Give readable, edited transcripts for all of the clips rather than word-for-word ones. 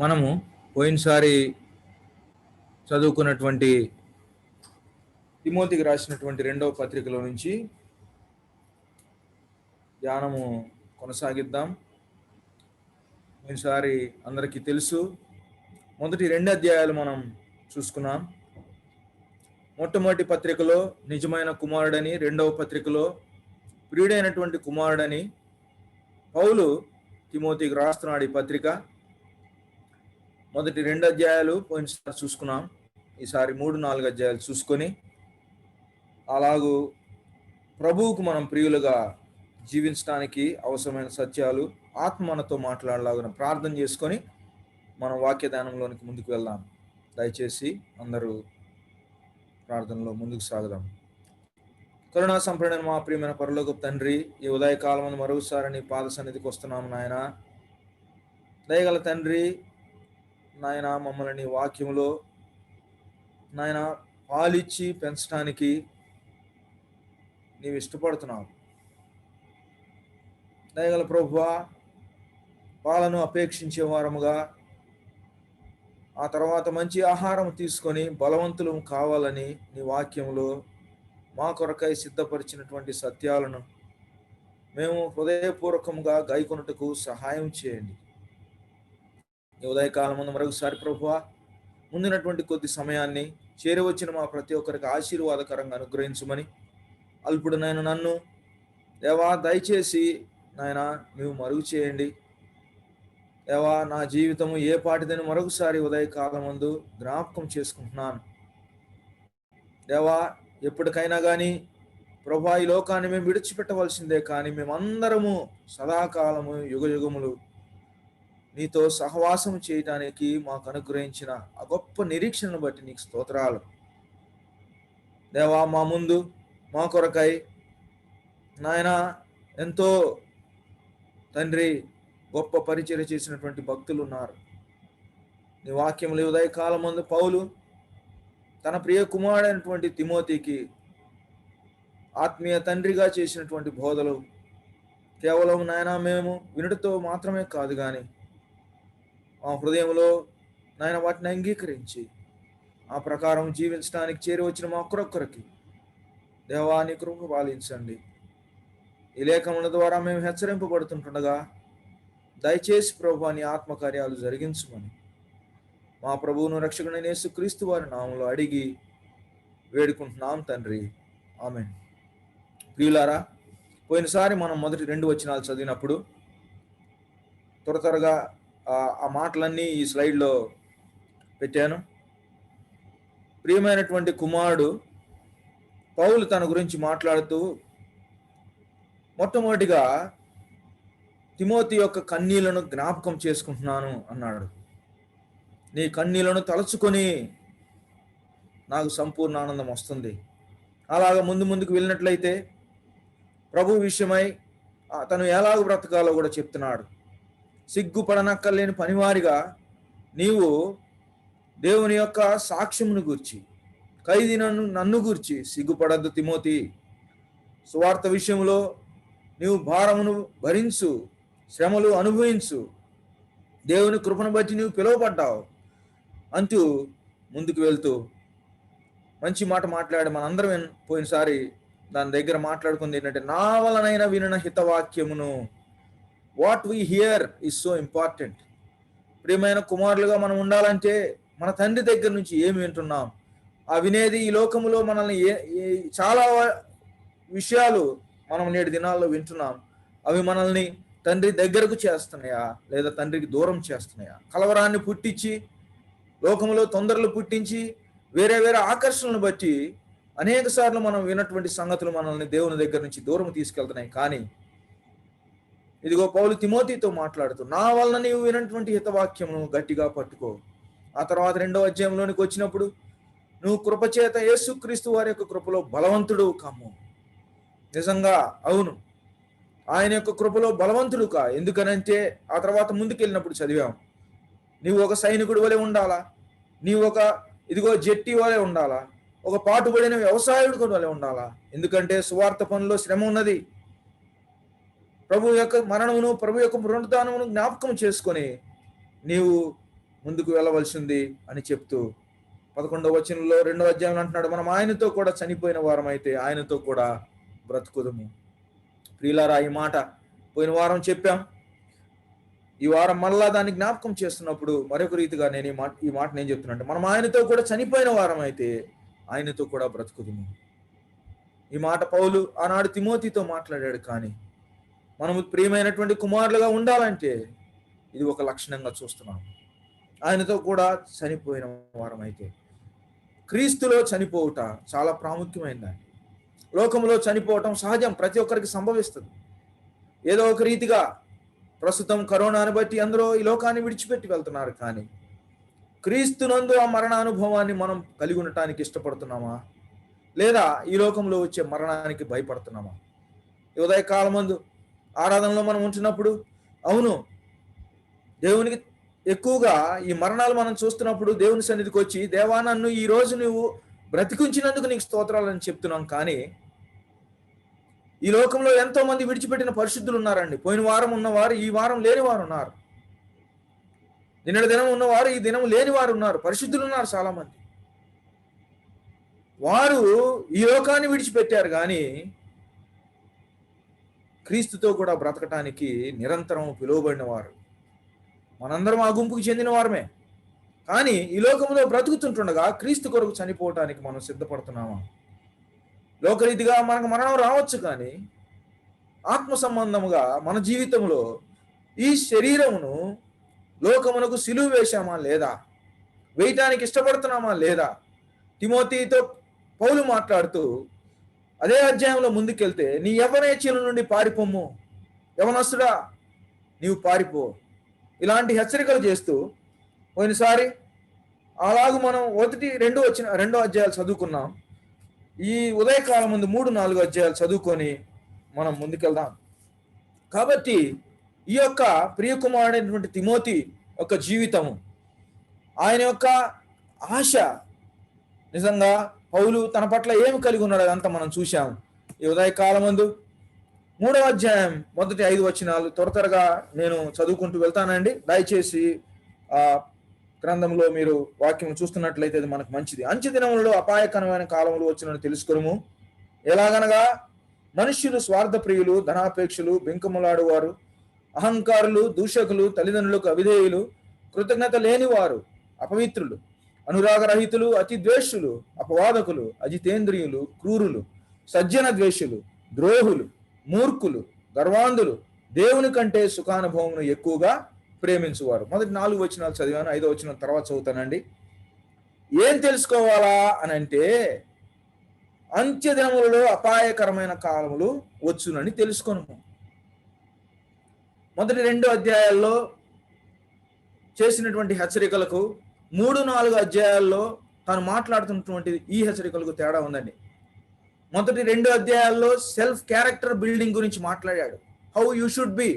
మనము పోయినసారి చదువుకున్నటువంటి తిమోతికి రాసినటువంటి 2వ పత్రికలో నుంచి ధ్యానము కొనసాగిద్దాం. పోయినసారి అందరికీ తెలుసు, మొదటి 2 అధ్యాయాలు మనం చూసుకున్నాం. మొట్టమొదటి పత్రికలో నిజమైన కుమారుడని, 2వ పత్రికలో ప్రియుడైనటువంటి కుమారుడని పౌలు తిమోతికి రాస్తున్నాడు. ఈ పత్రిక మొదటి 2 అధ్యాయాలు పోయినసారి చూసుకున్నాం. ఈసారి 3-4 అధ్యాయాలు చూసుకొని అలాగూ ప్రభువుకు మనం ప్రియులుగా జీవించడానికి అవసరమైన సత్యాలు ఆత్మ మనతో మాట్లాడలాగా ప్రార్థన చేసుకొని మనం వాక్య ధ్యానంలోనికి ముందుకు వెళ్దాం. దయచేసి అందరూ ప్రార్థనలో ముందుకు సాగుదాం. కరుణా సంపన్నుడైన మా ప్రియమైన పరలోకపు తండ్రి, ఈ ఉదయకాలం మరోసారి నీ పాద సన్నిధికి వస్తున్నాము నాయన. దయగల తండ్రి నాయన, మమ్మల్ని నీ వాక్యంలో నాయన పాలిచ్చి పెంచడానికి నీవు ఇష్టపడుతున్నావు. దయగల ప్రభువా, పాలను అపేక్షించే వారముగా ఆ తర్వాత మంచి ఆహారం తీసుకొని బలవంతులు కావాలని నీ వాక్యంలో మా కొరకై సిద్ధపరిచినటువంటి సత్యాలను మేము హృదయపూర్వకంగా గైకొనుటకు సహాయం చేయండి. ఈ ఉదయకాలం ముందు మరొకసారి ప్రభువా, ముందున్నటువంటి కొద్ది సమయాన్ని చేరవచ్చిన మా ప్రతి ఒక్కరికి ఆశీర్వాదకరంగా అనుగ్రహించమని అల్పుడునైన నన్ను దేవా దయచేసి నాయన నీవు మరుగు చేయండి. దేవా, నా జీవితము ఏ పాటిదని మరొకసారి ఉదయకాలం ముందు జ్ఞాపకం చేసుకుంటున్నాను. దేవా, ఎప్పటికైనా కానీ ప్రభువా, ఈ లోకాన్ని మేము విడిచిపెట్టవలసిందే, కానీ మేమందరము సదాకాలము యుగయుగములు నీతో సహవాసం చేయటానికి మాకు అనుగ్రహించిన ఆ గొప్ప నిరీక్షణను బట్టి నీకు స్తోత్రాలు. దేవా, మా ముందు మా కొరకై నాయన ఎంతో తండ్రి గొప్ప పరిచర్య చేసినటువంటి భక్తులు ఉన్నారు. నీ వాక్యములు ఉదయకాలం ముందు పౌలు తన ప్రియ కుమారుడైనటువంటి తిమోతికి ఆత్మీయ తండ్రిగా చేసినటువంటి బోధలు కేవలం నాయన మేము వినుటతో మాత్రమే కాదు, కానీ మా హృదయంలో నాయన వాటిని అంగీకరించి ఆ ప్రకారం జీవించడానికి చేరి వచ్చిన మా ఒక్కరొక్కరికి దేవా నీ కృప పాలించండి. ఈ లేఖముల ద్వారా మేము హెచ్చరింపబడుతుండగా దయచేసి ప్రభువా నీ ఆత్మకార్యాలు జరిగించమని మా ప్రభువును రక్షకుడైన యేసుక్రీస్తు వారి నామములో అడిగి వేడుకుంటున్నాం తండ్రి, ఆమేన్. ప్రియులారా, పోయినసారి మనం మొదటి 2 వచనాలు చదివినప్పుడు త్వరగా ఆ మాటలన్నీ ఈ స్లైడ్లో పెట్టాను. ప్రియమైనటువంటి కుమారుడు పౌలు తన గురించి మాట్లాడుతూ మొట్టమొదటిగా తిమోతి యొక్క కన్నీళ్లను జ్ఞాపకం చేసుకుంటున్నాను అన్నాడు. నీ కన్నీళ్లను తలుచుకొని నాకు సంపూర్ణ ఆనందం వస్తుంది. అలాగ ముందుకు వెళ్ళినట్లయితే ప్రభు విషయమై తను ఎలాగ బ్రతకాలో కూడా చెప్తున్నాడు. సిగ్గుపడనక్కర్లేని పనివారిగా నీవు దేవుని యొక్క సాక్ష్యమును గూర్చి, ఖైదీ నన్ను గూర్చి సిగ్గుపడద్దు తిమోతి. సువార్త విషయంలో నీవు భారమును భరించు, శ్రమలు అనుభవించు, దేవుని కృపను బట్టి నీవు పిలువబడ్డావు అంటూ ముందుకు వెళ్తూ మంచి మాట మాట్లాడి మనందరం పోయినసారి దాని దగ్గర మాట్లాడుకుంది ఏంటంటే, నా వలనైనా వినిన హితవాక్యమును. What we hear is so important. ప్రియమైన కుమారులుగా మనం ఉండాలంటే మన తండ్రి దగ్గర నుంచి ఏమి వింటున్నాం, ఆ వినేది ఈ లోకములో మనల్ని చాలా విషయాలు మనం నేటి దినాల్లో వింటున్నాం. అవి మనల్ని తండ్రి దగ్గరకు చేస్తున్నాయా లేదా తండ్రికి దూరం చేస్తున్నాయా? కలవరాన్ని పుట్టించి, లోకములో తొందరలు పుట్టించి, వేరే ఆకర్షణలను బట్టి అనేక సార్లు మనం విన్నటువంటి సంగతులు మనల్ని దేవుని దగ్గర నుంచి దూరం తీసుకెళ్తున్నాయి. కానీ ఇదిగో పౌలు తిమోతితో మాట్లాడుతూ, నా వలన నీవు వినటువంటి హితవాక్యమును గట్టిగా పట్టుకో. ఆ తర్వాత 2వ అధ్యాయంలోనికి వచ్చినప్పుడు, నువ్వు కృపచేత యేసుక్రీస్తు వారి యొక్క కృపలో బలవంతుడు కమ్ము. నిజంగా అవును, ఆయన యొక్క కృపలో బలవంతుడు కా. ఎందుకనంటే ఆ తర్వాత ముందుకెళ్ళినప్పుడు చదివాం, నీవు ఒక సైనికుడి వలె ఉండాలా, నీవు ఒక జట్టి వలె ఉండాలా, ఒక పాటుపడిన వ్యవసాయుడు వలె ఉండాలా. ఎందుకంటే సువార్త పనుల్లో శ్రమ ఉన్నది. ప్రభు యొక్క మరణమును, ప్రభు యొక్క పునరుద్ధానమును జ్ఞాపకం చేసుకొని నీవు ముందుకు వెళ్ళవలసింది అని చెప్తూ 11వ వచనంలో 2వ అధ్యాయం అంటున్నాడు, మనం ఆయనతో కూడా చనిపోయిన వారం అయితే ఆయనతో కూడా బ్రతుకుదము. ప్రియులారా, ఈ మాట పోయిన వారం చెప్పాం. ఈ వారం మళ్ళా దాన్ని జ్ఞాపకం చేస్తున్నప్పుడు మరొక రీతిగా నేను ఈ మాట నేను చెప్తున్నాను, మనం ఆయనతో కూడా చనిపోయిన వారం అయితే ఆయనతో కూడా బ్రతుకుదము. ఈ మాట పౌలు ఆనాడు తిమోతితో మాట్లాడాడు. కానీ మనము ప్రియమైనటువంటి కుమారులుగా ఉండాలంటే ఇది ఒక లక్షణంగా చూస్తున్నాం. ఆయనతో కూడా చనిపోయిన వారం అయితే, క్రీస్తులో చనిపోవుట చాలా ప్రాముఖ్యమైనది. లోకంలో చనిపోవటం సహజం, ప్రతి ఒక్కరికి సంభవిస్తుంది. ఏదో ఒక రీతిగా ప్రస్తుతం కరోనాను బట్టి అందరూ ఈ లోకాన్ని విడిచిపెట్టి వెళ్తున్నారు. కానీ క్రీస్తునందు ఆ మరణ అనుభవాన్ని మనం కలిగి ఉండటానికి ఇష్టపడుతున్నామా, లేదా ఈ లోకంలో వచ్చే మరణానికి భయపడుతున్నామా? ఈ ఉదయకాలం ముందు ఆరాధనలో మనం ఉంటున్నప్పుడు, అవును, దేవునికి ఎక్కువగా ఈ మరణాలు మనం చూస్తున్నప్పుడు దేవుని సన్నిధికి వచ్చి, దేవా నన్ను ఈ రోజు నువ్వు బ్రతికించినందుకు నీకు స్తోత్రాలని చెప్తున్నాం. కానీ ఈ లోకంలో ఎంతో మంది విడిచిపెట్టిన పరిశుద్ధులు ఉన్నారండి. పోయిన వారం ఉన్నవారు ఈ వారం లేని వారు ఉన్నారు. నిన్నటి దినం ఉన్నవారు ఈ దినం లేని వారు ఉన్నారు. పరిశుద్ధులు ఉన్నారు చాలా మంది. వారు ఈ లోకాన్ని విడిచిపెట్టారు, కానీ క్రీస్తుతో కూడా బ్రతకటానికి నిరంతరం పిలువబడిన వారు. మనందరం ఆ గుంపుకు చెందిన వారమే. కానీ ఈ లోకంలో బ్రతుకుతుంటుండగా క్రీస్తు కొరకు చనిపోవటానికి మనం సిద్ధపడుతున్నామా? లోకరీతిగా మనకు మరణం రావచ్చు, కానీ ఆత్మ సంబంధముగా మన జీవితంలో ఈ శరీరమును లోకమునకు సిలువ వేశామా లేదా, వేయటానికి ఇష్టపడుతున్నామా లేదా? తిమోతితో పౌలు మాట్లాడుతూ అదే అధ్యాయంలో ముందుకెళ్తే, నీ యవ్వనేచ్ఛల నుండి పారిపోము, యవనస్తుడా నీవు పారిపో, ఇలాంటి హెచ్చరికలు చేస్తూ, పోయినసారి అలాగూ మనం 1-2 అధ్యాయాలు చదువుకున్నాం. ఈ ఉదయకాలం ముందు 3-4 అధ్యాయాలు చదువుకొని మనం ముందుకెళ్దాం. కాబట్టి ఈ యొక్క ప్రియకుమారుడైనటువంటి తిమోతి యొక్క జీవితము, ఆయన యొక్క ఆశ, నిజంగా పౌలు తన పట్ల ఏమి కలిగి ఉన్నాడు అదంతా మనం చూశాం. ఈ ఉదయకాలం ముందు 3వ అధ్యాయం మొదటి 5 వచనాలు త్వరగా నేను చదువుకుంటూ వెళ్తానండి. దయచేసి ఆ గ్రంథంలో మీరు వాక్యం చూస్తున్నట్లయితే అది మనకు మంచిది. అంచె దినములలో అపాయకరమైన కాలములు వచ్చినని తెలుసుకొనుము. ఎలాగనగా మనుష్యులు స్వార్థప్రియులు, ధనాపేక్షలు, బెంకములాడువారు, అహంకారులు, దూషకులు, తల్లిదండ్రులకు అవిధేయులు, కృతజ్ఞత లేనివారు, అపవిత్రులు, అనురాగరహితులు, అతి ద్వేషులు, అపవాదకులు, అజితేంద్రియులు, క్రూరులు, సజ్జన ద్వేషులు, ద్రోహులు, మూర్ఖులు, గర్వాంధులు, దేవుని కంటే సుఖానుభవమును ఎక్కువగా ప్రేమించువారు. మొదటి 4 వచనాలు చదివాను, 5వ వచనం తర్వాత చదువుతానండి. ఏం తెలుసుకోవాలా అని అంటే, అంత్య దినములలో అపాయకరమైన కాలములు వచ్చునని తెలుసుకొను. మొదటి 2 అధ్యాయాల్లో చేసినటువంటి హెచ్చరికలకు 3-4 అధ్యాయాల్లో తాను మాట్లాడుతున్నటువంటి ఈ హెచ్చరికలకు తేడా ఉందండి. మొదటి 2 అధ్యాయాల్లో సెల్ఫ్ క్యారెక్టర్ బిల్డింగ్ గురించి మాట్లాడాడు. హౌ యూ షుడ్ బి,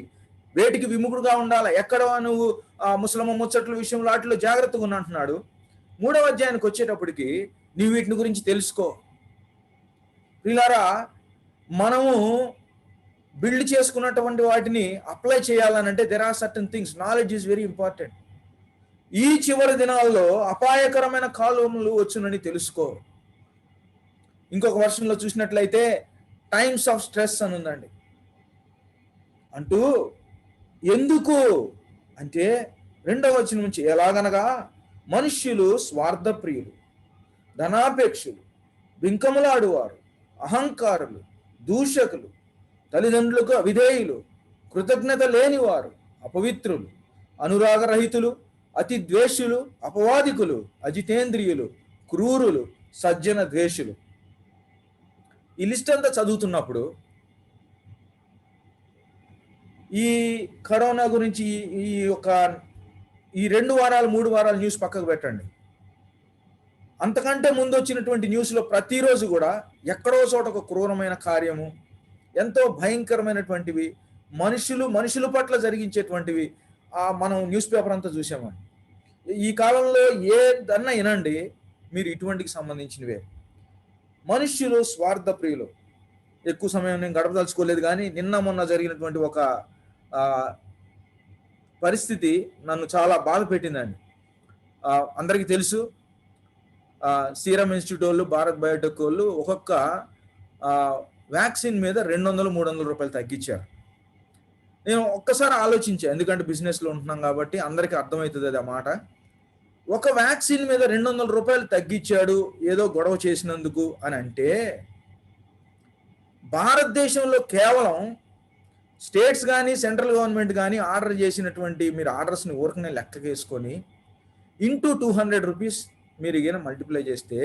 వేటికి విముఖుడుగా ఉండాలి, ఎక్కడ నువ్వు ముసలమ్మ ముచ్చట్ల విషయంలో వాటిలో జాగ్రత్తగా ఉన్నా అంటున్నాడు. 3వ అధ్యాయానికి వచ్చేటప్పటికి నీవు వీటిని గురించి తెలుసుకో. ప్రియులారా, మనము బిల్డ్ చేసుకున్నటువంటి వాటిని అప్లై చేయాలనంటే there are certain things, knowledge is very important. ఈ చివరి దినాల్లో అపాయకరమైన కాలములు వచ్చునని తెలుసుకో. ఇంకొక వర్షంలో చూసినట్లయితే టైమ్స్ ఆఫ్ స్ట్రెస్ అని ఉందండి. అంటూ ఎందుకు అంటే 2వ వచనం నుంచి, ఎలాగనగా మనుష్యులు స్వార్థప్రియులు, ధనాపేక్షులు, బింకములాడువారు, అహంకారులు, దూషకులు, తల్లిదండ్రులకు అవిధేయులు, కృతజ్ఞత లేనివారు, అపవిత్రులు, అనురాగరహితులు, అతి ద్వేషులు, అపవాదికులు, అజితేంద్రియులు, క్రూరులు, సజ్జన ద్వేషులు. ఈ లిస్ట్ అంతా చదువుతున్నప్పుడు ఈ కరోనా గురించి ఈ 2 వారాలు 3 వారాల న్యూస్ పక్కకు పెట్టండి. అంతకంటే ముందు వచ్చినటువంటి న్యూస్లో ప్రతిరోజు కూడా ఎక్కడో చోట ఒక క్రూరమైన కార్యము, ఎంతో భయంకరమైనటువంటివి, మనుషుల పట్ల జరిగించేటువంటివి మనం న్యూస్ పేపర్ అంతా చూసామండి. ఈ కాలంలో ఏదన్నా వినండి మీరు ఇటువంటికి సంబంధించినవే. మనుష్యులు స్వార్థ ప్రియులు. ఎక్కువ సమయం నేను గడపదలుచుకోలేదు, కానీ నిన్న మొన్న జరిగినటువంటి ఒక పరిస్థితి నన్ను చాలా బాధ పెట్టిందండి. అందరికీ తెలుసు, సీరం ఇన్స్టిట్యూట్ వాళ్ళు, భారత్ బయోటెక్ వాళ్ళు ఒక్కొక్క వ్యాక్సిన్ మీద 200-300 రూపాయలు తగ్గించారు. నేను ఒక్కసారి ఆలోచించాను, ఎందుకంటే బిజినెస్లో ఉంటున్నాం కాబట్టి అందరికీ అర్థమవుతుంది అది ఆ మాట. ఒక వ్యాక్సిన్ మీద 200 రూపాయలు తగ్గించాడు ఏదో గొడవ చేసినందుకు అని అంటే, భారతదేశంలో కేవలం స్టేట్స్ కానీ సెంట్రల్ గవర్నమెంట్ కానీ ఆర్డర్ చేసినటువంటి మీరు ఆర్డర్స్ని ఊరకనే లెక్కకేసుకొని ఇంటూ 200 రూపీస్ మీరు ఏమైనా మల్టిప్లై చేస్తే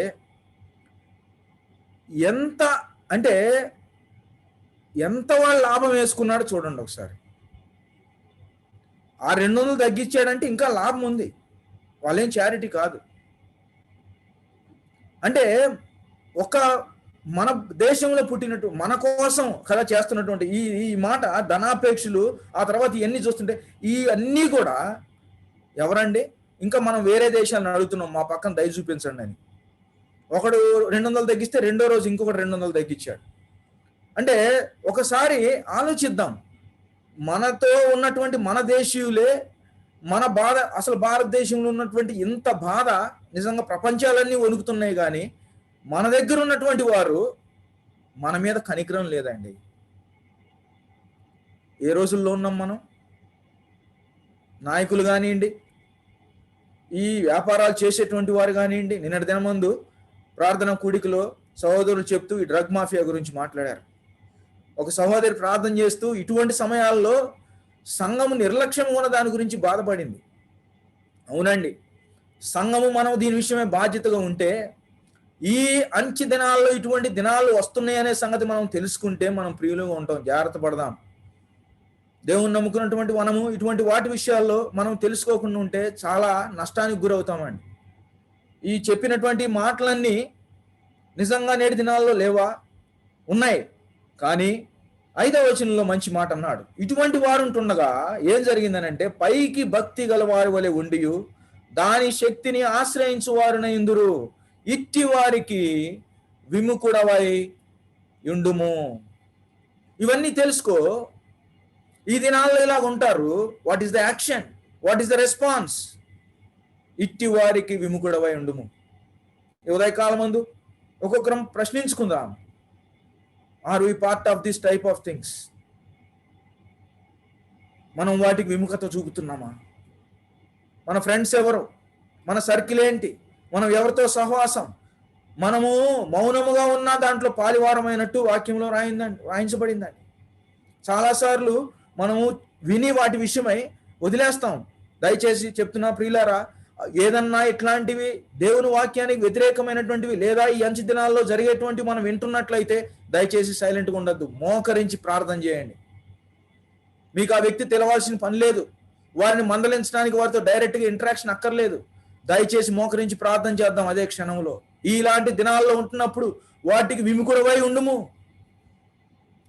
ఎంత అంటే ఎంత వాళ్ళు లాభం వేసుకున్నాడో చూడండి ఒకసారి. ఆ 200 తగ్గించాడంటే ఇంకా లాభం ఉంది, వాళ్ళేం చారిటీ కాదు. అంటే ఒక మన దేశంలో పుట్టినట్టు మన కోసం కదా చేస్తున్నటువంటి ఈ మాట ధనాపేక్షలు, ఆ తర్వాత ఇవన్నీ చూస్తుంటే ఈ అన్నీ కూడా ఎవరండి? ఇంకా మనం వేరే దేశాలను అడుగుతున్నాం, మా పక్కన దయ చూపించండి అని. ఒకడు 200 తగ్గిస్తే రెండో రోజు ఇంకొకటి 200 తగ్గించాడు. అంటే ఒకసారి ఆలోచిద్దాం, మనతో ఉన్నటువంటి మన దేశీయులే మన బాధ, అసలు భారతదేశంలో ఉన్నటువంటి ఇంత బాధ నిజంగా ప్రపంచాలన్నీ వణుకుతున్నాయి, కానీ మన దగ్గర ఉన్నటువంటి వారు మన మీద కనికరం లేదండి. ఏ రోజుల్లో ఉన్నాం మనం? నాయకులు కానివ్వండి, ఈ వ్యాపారాలు చేసేటువంటి వారు కానివ్వండి. నిన్నటి దినమందు ప్రార్థన కూడికలో సహోదరులు చెప్తూ ఈ డ్రగ్ మాఫియా గురించి మాట్లాడారు. ఒక సహోదరి ప్రార్థన చేస్తూ ఇటువంటి సమయాల్లో సంఘము నిర్లక్ష్యం ఉన్న దాని గురించి బాధపడింది. అవునండి, సంఘము మనం దీని విషయమే బాధ్యతగా ఉంటే, ఈ అంచె దినాల్లో ఇటువంటి దినాలు వస్తున్నాయనే సంగతి మనం తెలుసుకుంటే మనం ప్రియులుగా ఉంటాం. జాగ్రత్త పడదాం. దేవుని నమ్ముకున్నటువంటి మనము ఇటువంటి వాటి విషయాల్లో మనం తెలుసుకోకుండా ఉంటే చాలా నష్టానికి గురవుతామండి. ఈ చెప్పినటువంటి మాటలన్నీ నిజంగా నేటి దినాల్లో లేవా? ఉన్నాయి. కానీ 5వ వచనంలో మంచి మాట అన్నాడు. ఇటువంటి వారు ఉంటుండగా ఏం జరిగిందనంటే, పైకి భక్తి గల వారి వలె ఉండియు దాని శక్తిని ఆశ్రయించు వారున ఇందురు, ఇట్టి వారికి విముఖుడవై యుండుము. ఇవన్నీ తెలుసుకో. ఈ దినాల్లో ఇలాగ ఉంటారు. What is the action? What is the response? ఇట్టి వారికి విముఖుడవై ఉండుము. ఉదయకాలం ముందు ఒక్కొక్కరం ప్రశ్నించుకుందాం. Are we part of this type of things? మనం వాటికి విముఖత చూపుతున్నామా? మన ఫ్రెండ్స్ ఎవరు? మన సర్కిల్ ఏంటి? మనం ఎవరితో సహవాసం? మనము మౌనముగా ఉన్న దాంట్లో పాలివారమైనట్టు వాక్యంలో రాయించబడిందండి. చాలాసార్లు మనము విని వాటి విషయమై వదిలేస్తాం. దయచేసి చెప్తున్నా ప్రియులారా, ఏదన్నా ఇట్లాంటివి దేవుని వాక్యానికి వ్యతిరేకమైనటువంటివి లేదా ఈ అంచె దినాల్లో జరిగేటువంటి మనం వింటున్నట్లయితే దయచేసి సైలెంట్గా ఉండద్దు. మోకరించి ప్రార్థన చేయండి. మీకు ఆ వ్యక్తి తెలవాల్సిన పని లేదు. వారిని మందలించడానికి వారితో డైరెక్ట్గా ఇంటరాక్షన్ అక్కర్లేదు. దయచేసి మోకరించి ప్రార్థన చేద్దాం అదే క్షణంలో. ఇలాంటి దినాల్లో ఉంటున్నప్పుడు వాటికి విముఖుడవై ఉండుము.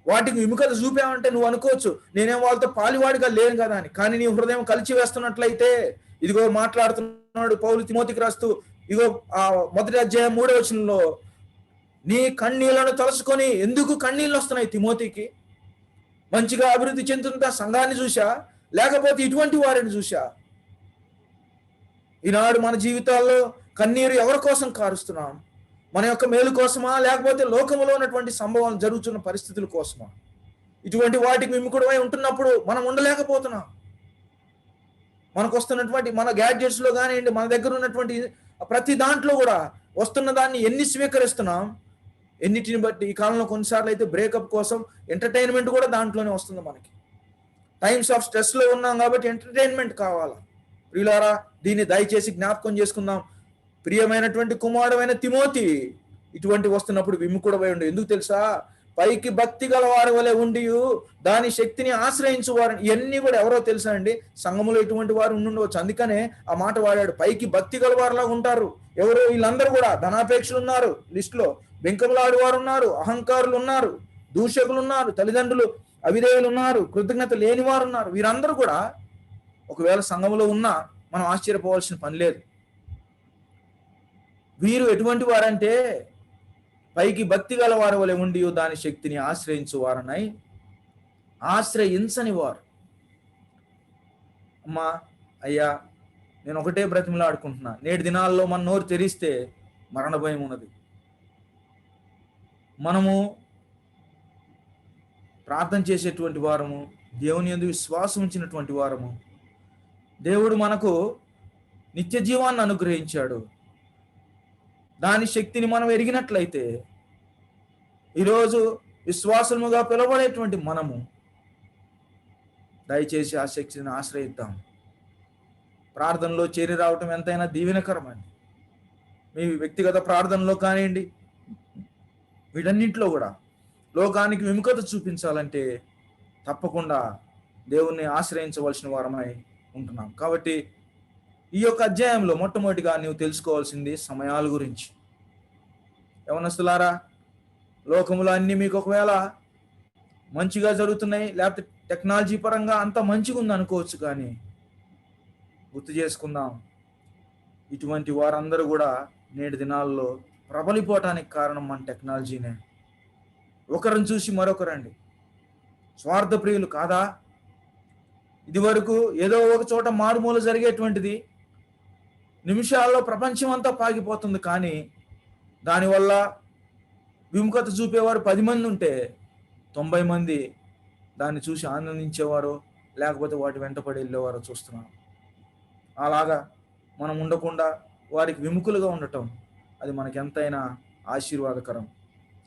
వాటికి విముఖత చూపామంటే నువ్వు అనుకోవచ్చు, నేనేం వాళ్ళతో పాలివాడిగా లేను కదా అని. కానీ నీ హృదయం కలిసి వేస్తున్నట్లయితే, ఇదిగో మాట్లాడుతున్నాడు పౌలు తిమోతికి రాస్తూ, ఇదిగో ఆ 1వ అధ్యాయం 3వ వచనంలో, నీ కన్నీళ్లను తలుచుకొని. ఎందుకు కన్నీళ్ళు వస్తున్నాయి తిమోతికి? మంచిగా అభివృద్ధి చెందుతున్న సంఘాన్ని చూసా, లేకపోతే ఇటువంటి వారిని చూసా? ఈనాడు మన జీవితాల్లో కన్నీరు ఎవరి కోసం కారుస్తున్నాం? మన యొక్క మేలు కోసమా, లేకపోతే లోకములో ఉన్నటువంటి సంభవాలు జరుగుతున్న పరిస్థితుల కోసమా? ఇటువంటి వాటికి విముఖుడమై ఉంటున్నప్పుడు మనం ఉండలేకపోతున్నాం. మనకు వస్తున్నటువంటి మన గ్యాడ్జెట్స్లో కానివ్వండి, మన దగ్గర ఉన్నటువంటి ప్రతి దాంట్లో కూడా వస్తున్న దాన్ని ఎన్ని స్వీకరిస్తున్నాం? ఎన్నిటిని బట్టి ఈ కాలంలో కొన్నిసార్లు అయితే బ్రేకప్ కోసం ఎంటర్టైన్మెంట్ కూడా దాంట్లోనే వస్తుంది. మనకి టైమ్స్ ఆఫ్ స్ట్రెస్లో ఉన్నాం కాబట్టి ఎంటర్టైన్మెంట్ కావాలా? ప్రియులారా, దీన్ని దయచేసి జ్ఞాపకం చేసుకుందాం. ప్రియమైనటువంటి కుమారుడైన తిమోతి, ఇటువంటి వస్తున్నప్పుడు విముఖుడవై ఉండు. ఎందుకు తెలుసా? పైకి భక్తి గల వారి వలె ఉండి దాని శక్తిని ఆశ్రయించు వారు. ఇవన్నీ కూడా ఎవరో తెలుసా అండి? సంఘములో ఇటువంటి వారు ఉండవచ్చు. అందుకనే ఆ మాట వాడాడు. పైకి భక్తి గల వారిలాగా ఉంటారు. ఎవరు? వీళ్ళందరూ కూడా ధనాపేక్షలు ఉన్నారు లిస్టులో, బెంకములాడు వారు ఉన్నారు, అహంకారులు ఉన్నారు, దూషకులు ఉన్నారు, తల్లిదండ్రులు అవిధేయులు ఉన్నారు, కృతజ్ఞత లేని వారు ఉన్నారు. వీరందరూ కూడా ఒకవేళ సంఘములో ఉన్నా మనం ఆశ్చర్యపోవాల్సిన పని లేదు. వీరు ఎటువంటి వారంటే, పైకి భక్తి గల వారి వలె ఉండి దాని శక్తిని ఆశ్రయించు వారనై, ఆశ్రయించని వారు. అమ్మా, అయ్యా, నేను ఒకటే బ్రతిమలాడుకుంటున్నా, నేటి దినాల్లో మన నోరు తెరిస్తే మరణ భయం ఉన్నది. మనము ప్రార్థన చేసేటువంటి వారము, దేవుని యందు విశ్వాసం ఉంచినటువంటి వారము, దేవుడు మనకు నిత్య జీవాన్ని అనుగ్రహించాడు. దాని శక్తిని మనం ఎరిగినట్లయితే ఈరోజు విశ్వాసముగా పిలువబడేటువంటి మనము దయచేసి ఆ శక్తిని ఆశ్రయిద్దాం. ప్రార్థనలో చేరి రావటం ఎంతైనా దీవెనకరమండి. మీ వ్యక్తిగత ప్రార్థనలో కానివ్వండి, వీటన్నింటిలో కూడా లోకానికి విముఖత చూపించాలంటే తప్పకుండా దేవుణ్ణి ఆశ్రయించవలసిన వారమై ఉంటున్నాం. కాబట్టి ఈ యొక్క అధ్యాయంలో మొట్టమొదటిగా నీవు తెలుసుకోవాల్సింది సమయాల గురించి. యవనస్తులారా, లోకములో అన్ని మీకు ఒకవేళ మంచిగా జరుగుతున్నాయి, లేకపోతే టెక్నాలజీ పరంగా అంత మంచిగా ఉంది అనుకోవచ్చు, కానీ గుర్తు చేసుకుందాం, ఇటువంటి వారందరూ కూడా నేటి దినాల్లో ప్రబలిపోవటానికి కారణం మన టెక్నాలజీనే. ఒకరిని చూసి మరొకరండి స్వార్థ ప్రియులు కాదా? ఇది వరకు ఏదో ఒక చోట మారుమూల జరిగేటువంటిది నిమిషాల్లో ప్రపంచం అంతా పాకిపోతుంది. కానీ దానివల్ల విముఖత చూపేవారు 10 మంది ఉంటే 90 మంది దాన్ని చూసి ఆనందించేవారు, లేకపోతే వాటి వెంటపడి వెళ్ళేవారు చూస్తున్నాం. అలాగా మనం ఉండకుండా వారికి విముఖులుగా ఉండటం అది మనకి ఎంతైనా ఆశీర్వాదకరం.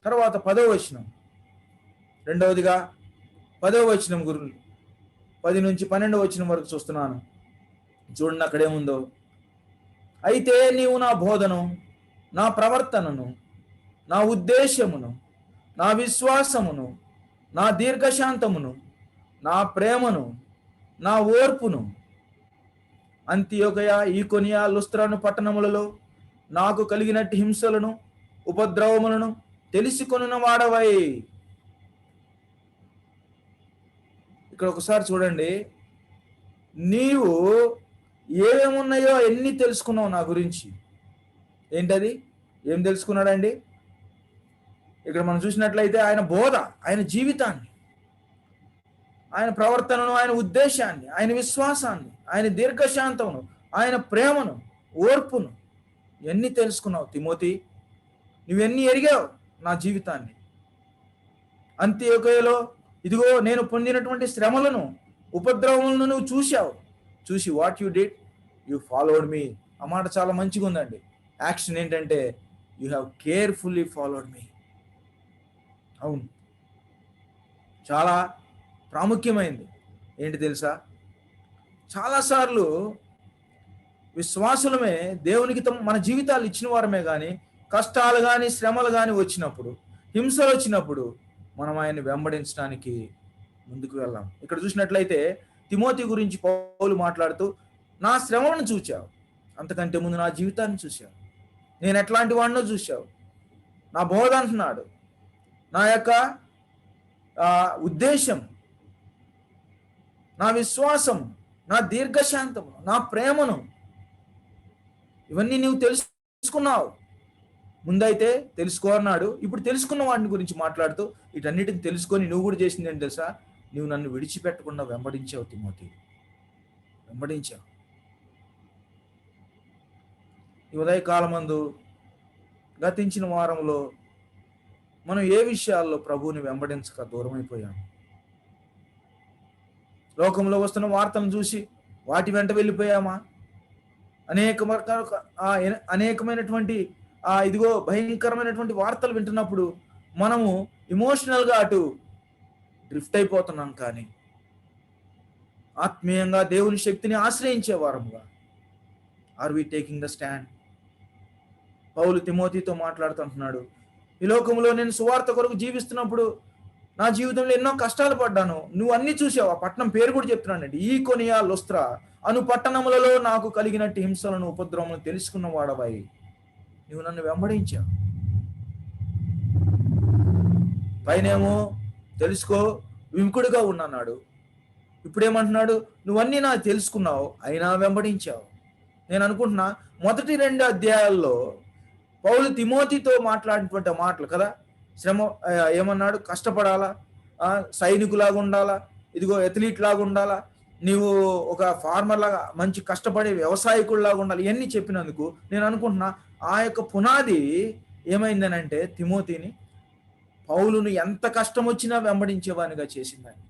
తర్వాత 10వ వచనం, రెండవదిగా 10వ వచనం గురించి 10 నుంచి 12వ వచనం వరకు చూస్తున్నాను. చూడండి అక్కడేముందో. అయితే నీవు నా బోధను, నా ప్రవర్తనను, నా ఉద్దేశమును, నా విశ్వాసమును, నా దీర్ఘశాంతమును, నా ప్రేమను, నా ఓర్పును అంతియోకయ, ఈకొనియ, లుస్త్రాను పట్టణములలో నాకు కలిగినట్టు హింసలను, ఉపద్రవములను తెలుసుకొనిన వాడవై. ఇక్కడ ఒకసారి చూడండి, నీవు ఏమేమున్నాయో ఎన్ని తెలుసుకున్నావు నా గురించి. ఏంటది? ఏం తెలుసుకున్నాడండి? ఇక్కడ మనం చూసినట్లయితే ఆయన బోధ, ఆయన జీవితాన్ని, ఆయన ప్రవర్తనను, ఆయన ఉద్దేశాన్ని, ఆయన విశ్వాసాన్ని, ఆయన దీర్ఘశాంతమును, ఆయన ప్రేమను, ఓర్పును ఎన్ని తెలుసుకున్నావు తిమోతి? నువ్వెన్ని ఎరిగావు నా జీవితాన్ని. అంత్యోకయలో ఇదిగో నేను పొందినటువంటి శ్రమలను, ఉపద్రవములను నువ్వు చూశావు. చూసి what you did, you followed me. ఆ మాట చాలా మంచిగా ఉందండి. యాక్షన్ ఏంటంటే you have carefully followed me. అవును, చాలా ప్రాముఖ్యమైంది. ఏంటి తెలుసా? చాలాసార్లు విశ్వాసులమే దేవునికి మన జీవితాలు ఇచ్చిన వారమే, కానీ కష్టాలు కానీ శ్రమలు కానీ వచ్చినప్పుడు, హింసలు వచ్చినప్పుడు మనం ఆయన్ని వెంబడించడానికి ముందుకు వెళ్ళాం. ఇక్కడ చూసినట్లయితే తిమోతి గురించి పౌలు మాట్లాడుతూ, నా శ్రమలను చూచావు, అంతకంటే ముందు నా జీవితాన్ని చూశావు, నేను ఎట్లాంటి వాడినో చూశావు, నా బోధ అంటున్నాడు, నా యొక్క ఉద్దేశం, నా విశ్వాసం, నా దీర్ఘశాంతము, నా ప్రేమను, ఇవన్నీ నీవు తెలుసుకున్నావు. ముందైతే తెలుసుకో అన్నాడు, ఇప్పుడు తెలుసుకున్న వాడిని గురించి మాట్లాడుతూ వీటన్నిటిని తెలుసుకొని నువ్వు కూడా చేసింది ఏంటి తెలుసా? నువ్వు నన్ను విడిచిపెట్టకుండా వెంబడించావు తిమోతి, వెంబడించావు. ఈ ఉదయకాలమందు గతించిన వారంలో మనం ఏ విషయాల్లో ప్రభువుని వెంబడించక దూరమైపోయాం? లోకంలో వస్తున్న వార్తలను చూసి వాటి వెంట వెళ్ళిపోయామా? అనేకమైనటువంటి ఇదిగో భయంకరమైనటువంటి వార్తలు వింటున్నప్పుడు మనము ఇమోషనల్గా అటు డ్రిఫ్ట్ అయిపోతున్నాం. కానీ ఆత్మీయంగా దేవుని శక్తిని ఆశ్రయించే వారముగా are we taking the stand? పౌలు తిమోతితో మాట్లాడుతుంటున్నాడు, ఈ లోకంలో నేను సువార్త కొరకు జీవిస్తున్నప్పుడు నా జీవితంలో ఎన్నో కష్టాలు పడ్డాను, నువ్వు అన్ని చూసావు. ఆ పట్టణం పేరు కూడా చెప్తున్నానండి, ఈకొనియ, లుస్త్రా అను పట్టణములలో నాకు కలిగినట్టు హింసలను, ఉపద్రవములను తెలుసుకున్న వాడవై నువ్వు నన్ను వెంబడించావు. పైనేమో తెలుసుకో విముఖుడిగా ఉన్నాడు, ఇప్పుడేమంటున్నాడు? నువ్వన్నీ నాకు తెలుసుకున్నావు, అయినా వెంబడించావు. నేను అనుకుంటున్నా మొదటి 2 అధ్యాయాల్లో పౌలు తిమోతితో మాట్లాడినటువంటి మాటలు కదా. శ్రమ ఏమన్నాడు? కష్టపడాలా, సైనికులాగా ఉండాలా, ఇదిగో ఎథ్లీట్ లాగా ఉండాలా, నీవు ఒక ఫార్మర్ లాగా మంచి కష్టపడే వ్యవసాయకుడిలాగా ఉండాలి, ఇవన్నీ చెప్పినందుకు నేను అనుకుంటున్నా ఆ యొక్క పునాది ఏమైందనంటే తిమోతిని పౌలును ఎంత కష్టం వచ్చినా వెంబడించేవానిగా చేసిందని.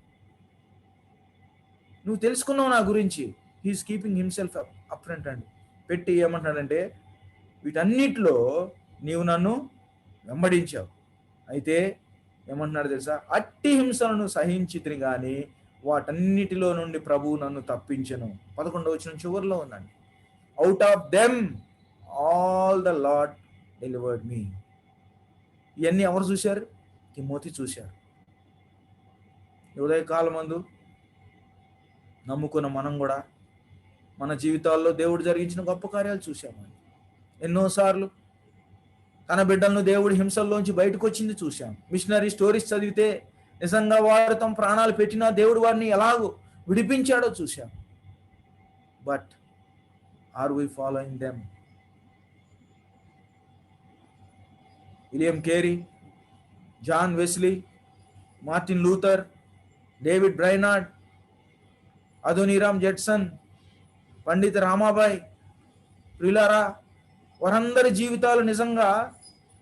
నువ్వు తెలుసుకున్నావు నా గురించి. He is keeping himself up front అండి పెట్టి ఏమంటున్నాడంటే వీటన్నిటిలో నీవు నన్ను వెంబడించావు, అయితే ఏమంటున్నాడు తెలుసా, అట్టి హింసలను సహించితిని కానీ వాటన్నిటిలో నుండి ప్రభువు నన్ను తప్పించెను. 11వ వచనం చివరిలో ఉందండి. Out of them all the lord delivered me. ఇవన్నీ ఎవరు చూశారు? తిమోతి చూశారు. ఉదయకాలమందు నమ్ముకున్న మనం కూడా మన జీవితాల్లో దేవుడు జరిగించిన గొప్ప కార్యాలు చూసామండి. ఎన్నోసార్లు తన బిడ్డలను దేవుడి హింసల్లోంచి బయటకు వచ్చింది చూశాం. మిషనరీ స్టోరీస్ చదివితే నిజంగా వారు తమ ప్రాణాలు పెట్టినా దేవుడు వారిని ఎలాగో విడిపించాడో చూశాం. But are we following them? William Carey, John Wesley, Martin Luther, David Brainerd, Adoniram Judson, Pandita Ramabai, ప్రిలారా, వారందరి జీవితాలు నిజంగా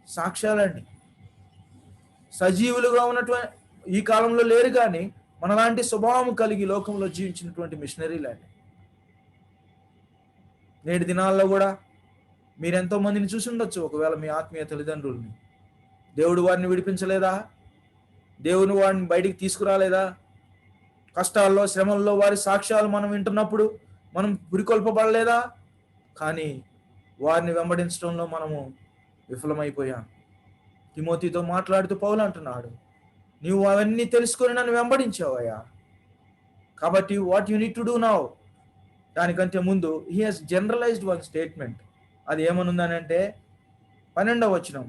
సాక్ష్యాలండి. సజీవులుగా ఉన్నటువంటి ఈ కాలంలో లేరు కానీ మనలాంటి స్వభావం కలిగి లోకంలో జీవించినటువంటి మిషనరీలండి. నేటి దినాల్లో కూడా మీరు ఎంతో మందిని చూసి ఉండొచ్చు. ఒకవేళ మీ ఆత్మీయ తల్లిదండ్రుల్ని దేవుడు వారిని విడిపించలేదా? దేవుని వారిని బయటికి తీసుకురాలేదా? కష్టాల్లో శ్రమల్లో వారి సాక్ష్యాలు మనం వింటున్నప్పుడు మనం పురికొల్పబడలేదా? కానీ వారిని వెంబడించడంలో మనము విఫలమైపోయాం. తిమోతితో మాట్లాడుతూ పౌలు అంటున్నాడు, నీవు అవన్నీ తెలుసుకొని నన్ను వెంబడించావయ్యా, కాబట్టి what you need to do now. దానికంటే ముందు he has generalised one statement. అది ఏమనుందనంటే 12వ వచనం,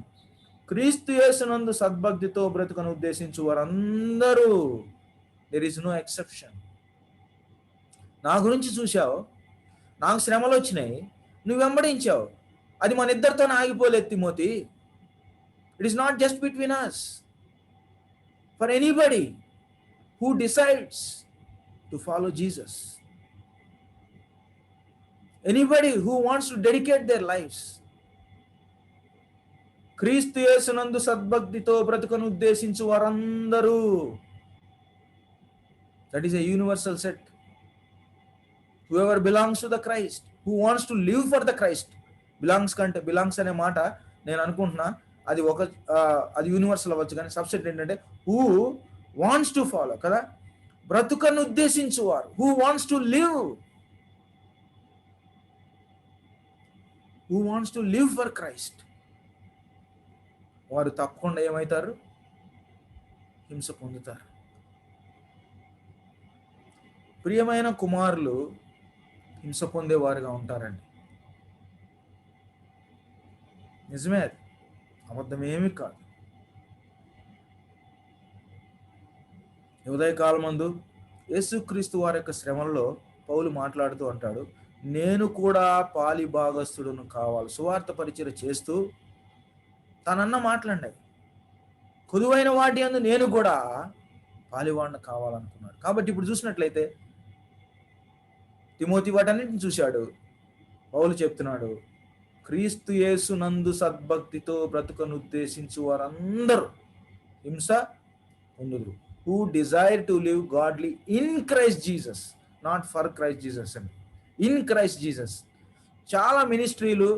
క్రీస్తు యేసునందు సద్భక్తితో బ్రతుకను ఉద్దేశించు వారందరూ, దెర్ ఈస్ నో ఎక్సెప్షన్. నా గురించి చూశావు, నాకు శ్రమలు వచ్చినాయి, నువ్వు వెంబడించావు. అది మన ఇద్దరితోనే ఆగిపోలేదు Timothy. It is not just between us. For anybody who decides to follow Jesus, anybody who wants to dedicate their lives, క్రీస్తు యేసునందు సద్భక్తితో బ్రతుకను ఉద్దేశించు వారందరూ, that is a universal set. whoever belongs to the Christ, who wants to live for the Christ. Belongs అనే మాట నేను అనుకుంటున్నా అది అది యూనివర్సల్ అవ్వచ్చు, కానీ సబ్సెట్ ఏంటంటే హూ వాంట్స్ టు ఫాలో కదా, బ్రతుకను ఉద్దేశించువారు, who wants to live for Christ, వారు తప్పకుండా ఏమవుతారు? హింస పొందుతారు. ప్రియమైన కుమారులు హింస పొందేవారుగా ఉంటారండి. నిజమే, అది అబద్ధమేమీ కాదు. ఉదయకాలమందు యేసుక్రీస్తు వారి యొక్క శ్రమల్లో పౌలు మాట్లాడుతూ అంటాడు, నేను కూడా పాలి భాగస్థుడును కావాలి. సువార్త పరిచర్య చేస్తూ తనన్న మాట్లాడి కొదువైన వాటి యందు నేను కూడా పాలివాడిని కావాలనుకున్నాడు. కాబట్టి ఇప్పుడు చూసినట్లయితే తిమోతి వాటన్నిటిని చూశాడు. పౌలు చెప్తున్నాడు, క్రీస్తు యేసునందు సద్భక్తితో బ్రతుకను ఉద్దేశించు వారందరూ హింస పొందుదురు. Who desire to live godly in Christ Jesus, not for Christ Jesus అండి, ఇన్ క్రైస్ట్ జీసస్. చాలా మినిస్ట్రీలు,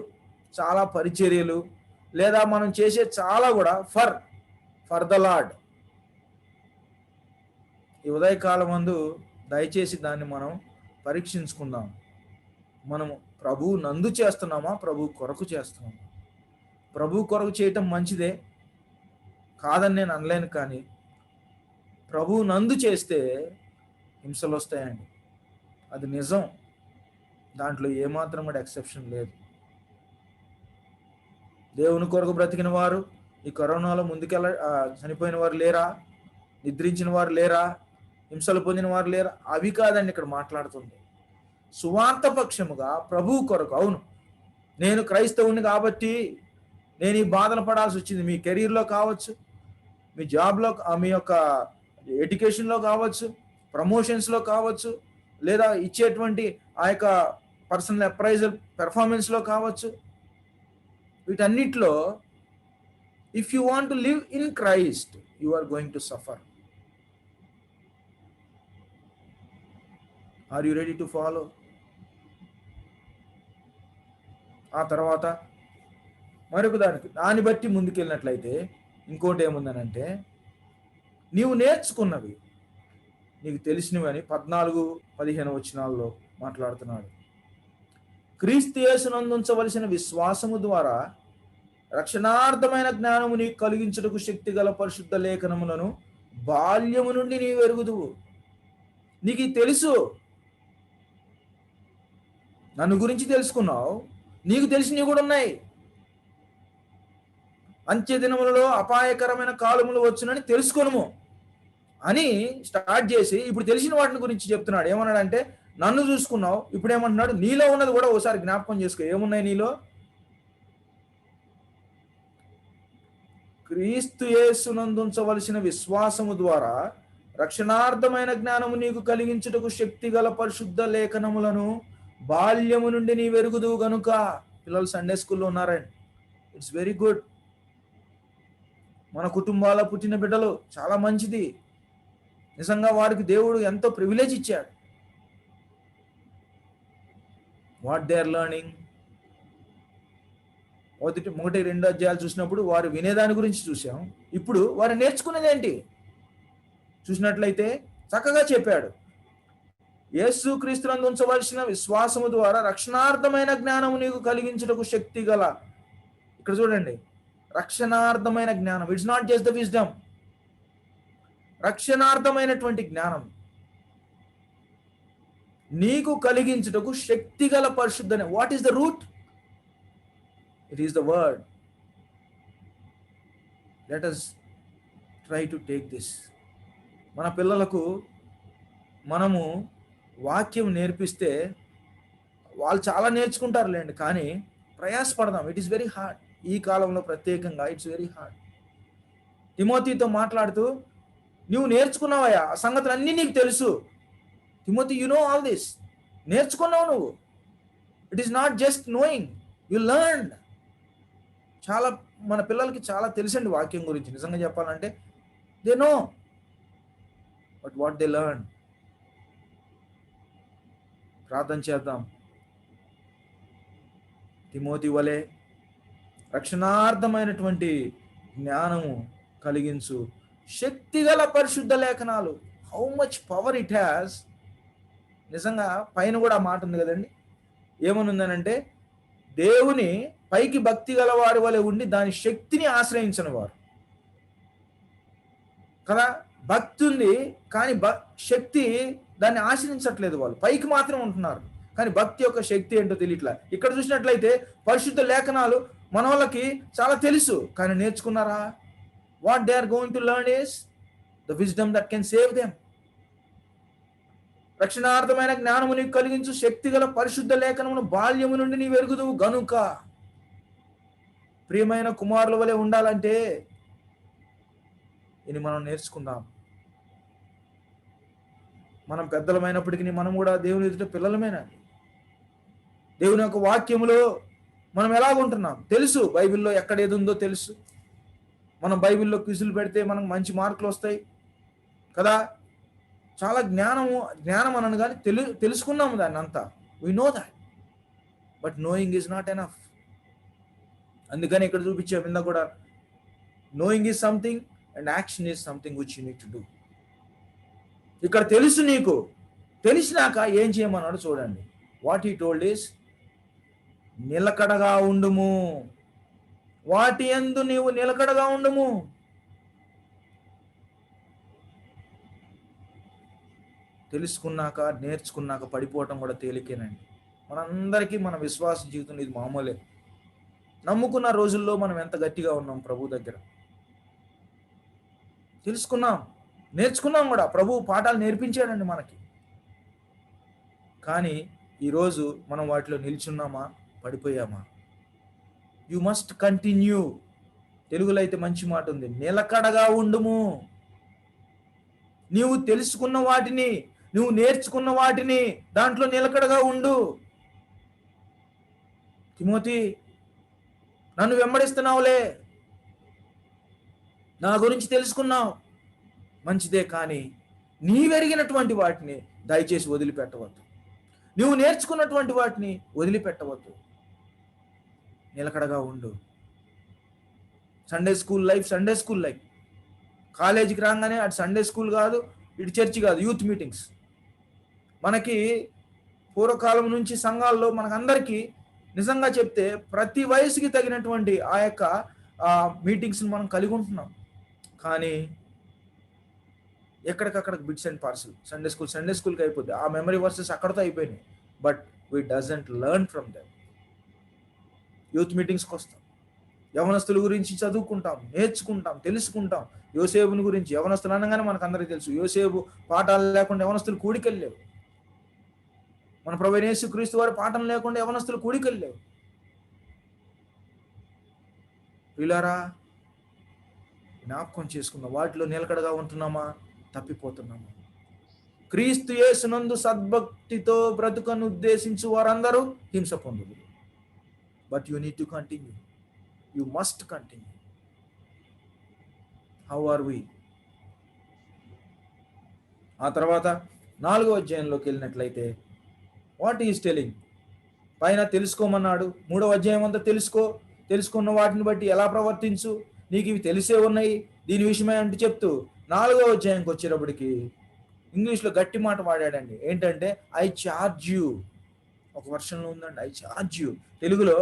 చాలా పరిచర్యలు, లేదా మనం చేసే చాలా కూడా ఫర్ ద లార్డ్. ఈ ఉదయకాలం మందు దయచేసి దాన్ని మనం పరీక్షించుకుందాం. మనము ప్రభు నందు చేస్తున్నామా, ప్రభు కొరకు చేస్తున్నామా? ప్రభు కొరకు చేయటం మంచిదే కాదని నేను అనలేను, కానీ ప్రభు నందు చేస్తే హింసలు వస్తాయండి, అది నిజం. దాంట్లో ఏమాత్రం కూడా ఎక్సెప్షన్ లేదు. దేవుని కొరకు బ్రతికిన వారు ఈ కరోనాలో చనిపోయిన వారు లేరా? నిద్రించిన వారు లేరా? హింసలు పొందిన వారు లేరా? అవి కాదండి ఇక్కడ మాట్లాడుతుంది. సువార్త పక్షముగా ప్రభు కొరకు. అవును, నేను క్రైస్తవుని కాబట్టి నేను ఈ బాధలు పడాల్సి వచ్చింది. మీ కెరీర్లో కావచ్చు, మీ జాబ్లో, మీ యొక్క ఎడ్యుకేషన్లో కావచ్చు, ప్రమోషన్స్లో కావచ్చు, లేదా ఇచ్చేటువంటి ఆ యొక్క పర్సనల్ అప్రైజల్ పెర్ఫార్మెన్స్లో కావచ్చు. వీటన్నిటిలో if you want to live in Christ you are going to suffer. Are you ready to follow? ఆ తర్వాత మరొక దాన్ని బట్టి ముందుకెళ్ళినట్లయితే ఇంకోటి ఏముందనంటే, నీవు నేర్చుకున్నవి, నీకు తెలిసినవి అని 14-15 వచనాల్లో మాట్లాడుతున్నాడు. క్రీస్తు యేసునందు ఉంచవలసిన విశ్వాసము ద్వారా రక్షణార్థమైన జ్ఞానము నీకు కలిగించుటకు శక్తి గల పరిశుద్ధ లేఖనములను బాల్యము నుండి నీవు ఎరుగుదువు. నీకు తెలుసు, నన్ను గురించి తెలుసుకున్నావు, నీకు తెలిసినవి కూడా ఉన్నాయి. అంత్య దినములలో అపాయకరమైన కాలములు వచ్చునని తెలుసుకొనుము అని స్టార్ట్ చేసి ఇప్పుడు తెలిసిన వాటిని గురించి చెప్తున్నాడు. ఏమన్నాడంటే, నన్ను చూసుకున్నావు, ఇప్పుడు ఏమంటున్నాడు, నీలో ఉన్నది కూడా ఒకసారి జ్ఞాపకం చేసుకో. ఏమున్నాయి నీలో? క్రీస్తు యేసునందు ఉంచవలసిన విశ్వాసము ద్వారా రక్షణార్థమైన జ్ఞానము నీకు కలిగించుటకు శక్తి గల పరిశుద్ధ లేఖనములను బాల్యము నుండి నీ వెరుగుదువు గనుక. పిల్లలు సండే స్కూల్లో ఉన్నారండి. It's very good. మన కుటుంబాల పుట్టిన బిడ్డలు చాలా మంచిది. నిజంగా వారికి దేవుడు ఎంతో ప్రివిలేజ్ ఇచ్చాడు. వాట్ దే ఆర్ లెర్నింగ్, 1-2 అధ్యాయాలు చూసినప్పుడు వారు వినేదాని గురించి చూసాం. ఇప్పుడు వారు నేర్చుకునేది ఏంటి చూసినట్లయితే చక్కగా చెప్పాడు. యేసు క్రీస్తునందు ఉంచవలసిన విశ్వాసము ద్వారా రక్షణార్థమైన జ్ఞానము నీకు కలిగించుటకు శక్తి గల, ఇక్కడ చూడండి, రక్షణార్థమైన జ్ఞానం. It's not just the wisdom, రక్షణార్థమైనటువంటి జ్ఞానం నీకు కలిగించుటకు శక్తి గల పరిశుద్ధ. What is the root? It is the word. Let us try to take this. మన పిల్లలకు మనము వాక్యం నేర్పిస్తే వాళ్ళు చాలా నేర్చుకుంటారులేండి, కానీ ప్రయాసపడదాం. It is very hard. ఈ కాలంలో ప్రత్యేకంగా ఇట్స్ వెరీ హార్డ్. తిమోతితో మాట్లాడుతూ, నువ్వు నేర్చుకున్నావయ్యా, ఆ సంగతులు అన్నీ నీకు తెలుసు. Timothy, you know all this. నేర్చుకున్నావు నువ్వు. It is not just knowing, you learn. చాలా మన పిల్లలకి చాలా తెలుసండి వాక్యం గురించి. నిజంగా చెప్పాలంటే they know, but what they learn. ప్రార్థన చేద్దాం. తిమోతి వలె రక్షణార్థమైనటువంటి జ్ఞానము కలిగించు శక్తిగల పరిశుద్ధ లేఖనాలు. How much power it has. నిజంగా పైన కూడా మాట ఉంది కదండి, ఏమనుందనంటే, దేవుని పైకి భక్తి గల వారి వలె ఉండి దాని శక్తిని ఆశ్రయించిన వారు కదా. భక్తి ఉంది కానీ శక్తి దాన్ని ఆశ్రయించట్లేదు. వాళ్ళు పైకి మాత్రం ఉంటున్నారు కానీ భక్తి యొక్క శక్తి ఏంటో తెలియట్లా. ఇక్కడ చూసినట్లయితే పరిశుద్ధ లేఖనాలు మన వాళ్ళకి చాలా తెలుసు, కానీ నేర్చుకున్నారా? What they are going to learn is the wisdom that can save them. రక్షణార్థమైన జ్ఞానము నీకు కలిగించు శక్తి గల పరిశుద్ధ లేఖనమును బాల్యము నుండి నీ వెరుగుదువు గనుక. ప్రియమైన కుమారుల వలె ఉండాలంటే ఇది మనం నేర్చుకుందాం. మనం పెద్దలమైనప్పటికీ మనం కూడా దేవుని ఎదుట పిల్లలమేనండి. దేవుని యొక్క వాక్యములో మనం ఎలాగుంటున్నాం తెలుసు. బైబిల్లో ఎక్కడ ఏది ఉందో తెలుసు. మనం బైబిల్లో క్విజులు పెడితే మనకు మంచి మార్కులు వస్తాయి కదా. చాలా జ్ఞానం అనను కానీ తెలుసుకున్నాము దాన్ని అంతా. We know that, but knowing is not enough. అందుకని ఇక్కడ చూపించాం ఇందా కూడా, knowing is something and action is something which you need to do. ఇక్కడ తెలుసు, నీకు తెలిసినాక ఏం చేయమన్నాడు చూడండి. వాట్ హీ టోల్డ్ ఈస్, నిలకడగా ఉండుము. వాటి యందు నీవు నిలకడగా ఉండుము. తెలుసుకున్నాక నేర్చుకున్నాక పడిపోవటం కూడా తేలికేనండి. మనందరికీ మన విశ్వాస జీవితంలో ఇది మామూలే. నమ్ముకున్న రోజుల్లో మనం ఎంత గట్టిగా ఉన్నాం ప్రభు దగ్గర. తెలుసుకున్నాం, నేర్చుకున్నాం కూడా. ప్రభు పాఠాలు నేర్పించాడండి మనకి. కానీ ఈరోజు మనం వాటిలో నిల్చున్నామా, పడిపోయామా? You must continue. తెలుగులో అయితే మంచి మాట ఉంది, నిలకడగా ఉండుము. నీవు తెలుసుకున్న వాటిని నువ్వు నేర్చుకున్న వాటిని దాంట్లో నిలకడగా ఉండు. తిమోతి, నన్ను వెంబడిస్తున్నావులే, నా గురించి తెలుసుకున్నావు, మంచిదే, కానీ నీవెరిగినటువంటి వాటిని దయచేసి వదిలిపెట్టవద్దు. నువ్వు నేర్చుకున్నటువంటి వాటిని వదిలిపెట్టవద్దు. నిలకడగా ఉండు. Sunday school life. కాలేజీకి రాగానే అటు సండే స్కూల్ కాదు, ఇటు చర్చి కాదు, యూత్ మీటింగ్స్. మనకి పూర్వకాలం నుంచి సంఘాల్లో మనకందరికీ నిజంగా చెప్తే ప్రతి వయసుకి తగినటువంటి ఆ యొక్క మీటింగ్స్ని మనం కలిగి ఉంటున్నాం. కానీ ఎక్కడికక్కడ బిట్స్ అండ్ పార్సల్. సండే స్కూల్కి అయిపోద్ది, ఆ మెమరీ వర్సెస్ అక్కడితో అయిపోయినాయి. But we doesn't learn from them. Youth మీటింగ్స్కి వస్తాం, యవనస్తుల గురించి చదువుకుంటాం, నేర్చుకుంటాం, తెలుసుకుంటాం. యోసేపుని గురించి యవనస్తులు అనగానే మనకు అందరికీ తెలుసు. యోసేపు పాఠాలు లేకుండా యవనస్తులు కూడికెళ్ళలేవు. మన ప్రభువైన యేసుక్రీస్తు వారి పాఠం లేకుండా యవనస్తులు కూడికెళ్ళలేవు. ప్రియులారా, జ్ఞాపకం చేసుకున్న వాటిలో నిలకడగా ఉంటున్నామా, తప్పిపోతున్నామా? క్రీస్తు యేసునందు సద్భక్తితో బ్రతుకను ఉద్దేశించు వారందరూ హింస పొందుదు. But you need to continue. You must continue. How are we? ఆ తర్వాత 4వ అధ్యాయంలోకి వెళ్ళినట్లయితే వాట్ ఈస్ టెలింగ్? పైన తెలుసుకోమన్నాడు. 3వ అధ్యాయం అంతా తెలుసుకున్న వాటిని బట్టి ఎలా ప్రవర్తించు, నీకు ఇవి తెలిసే ఉన్నాయి దీని విషయమే అంటూ చెప్తూ 4వ అధ్యాయంకి వచ్చేటప్పటికి ఇంగ్లీష్లో గట్టి మాట వాడాడండి. ఏంటంటే ఐ చార్జ్ యూ. ఒక వర్షన్లో ఉందండి ఐ చార్జ్ యూ. తెలుగులో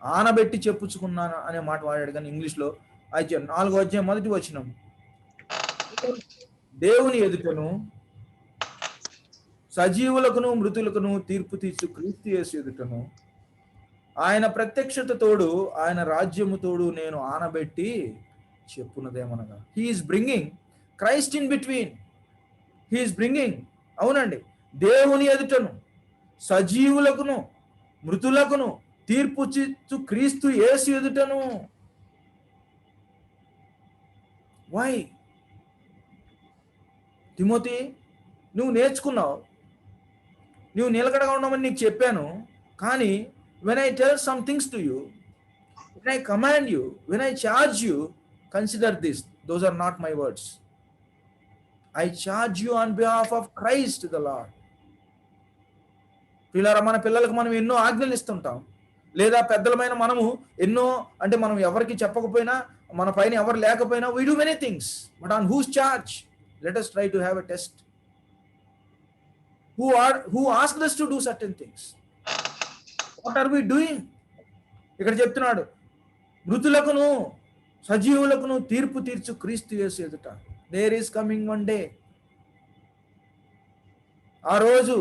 ఆనబెట్టి చెప్పుచుకున్నాను అనే మాట వాడాడు, కానీ ఇంగ్లీష్లో 4వ అధ్యాయం 1వ వచనం, దేవుని ఎదుటను సజీవులకును మృతులకును తీర్పు తీర్చు క్రీస్తు యేసు ఎదుటను ఆయన ప్రత్యక్షత తోడు ఆయన రాజ్యము తోడు నేను ఆనబెట్టి చెప్పున్నదేమనగా, he is bringing Christ in between. He is bringing, అవునండి, దేవుని ఎదుటను సజీవులకును మృతులకును తీర్పు తీర్చు క్రీస్తు యేసు ఎదుటను. వై? తిమోతి, నువ్వు నేర్చుకున్నావు, నువ్వు నిలకడగా ఉండమని నీకు చెప్పాను, కానీ when I tell some things to you, when I command you, when I charge you, consider this. Those are not my words. I charge you on behalf of Christ the Lord. పిల్లరా, మన పిల్లలకు మనం ఎన్నో ఆజ్ఞలు ఇస్తుంటాం, లేదా పెద్దలమైన మనము ఎన్నో, అంటే మనం ఎవరికి చెప్పకపోయినా, మన పైన ఎవరు లేకపోయినా, we do many things, but on whose charge? Let us try to have a test. Who asked us to do certain things? What are we doing? ఇక్కడ చెప్తున్నాడు, మృతులకును సజీవులకును తీర్పు తీర్చు క్రీస్తు యేసు ఎదుట. There is coming one day. ఆ రోజు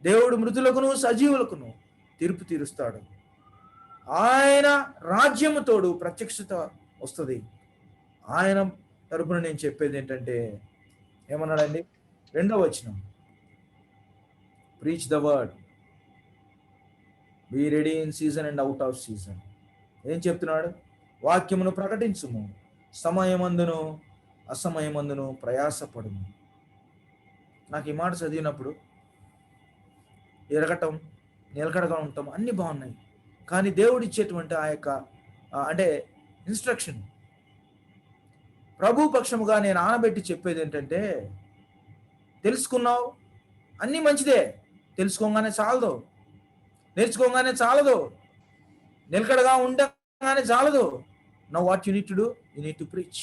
దేవుడు మృతులకును సజీవులకును తీర్పు తీరుస్తాడు. ఆయన రాజ్యము తోడు ప్రత్యక్షత వస్తుంది. ఆయన తరపున నేను చెప్పేది ఏంటంటే, ఏమన్నాడండి? 2వ వచనం, preach the word, be ready in season and out of season. ఏం చెప్తున్నాడు? వాక్యమును ప్రకటించుము, సమయమందును అసమయమందును ప్రయాసపడుము. నాకు ఈ మాట చదివినప్పుడు ఎరగటం, నిలకడగా ఉండటం అన్నీ బాగున్నాయి, కానీ దేవుడు ఇచ్చేటువంటి ఆ యొక్క అంటే ఇన్స్ట్రక్షన్, ప్రభు పక్షముగా నేను ఆనబెట్టి చెప్పేది ఏంటంటే, తెలుసుకున్నావు, అన్నీ మంచిదే, తెలుసుకోగానే చాలదు, నేర్చుకోగానే చాలదు, నిలకడగా ఉండగానే చాలదు. Now what you need to do? You need to preach.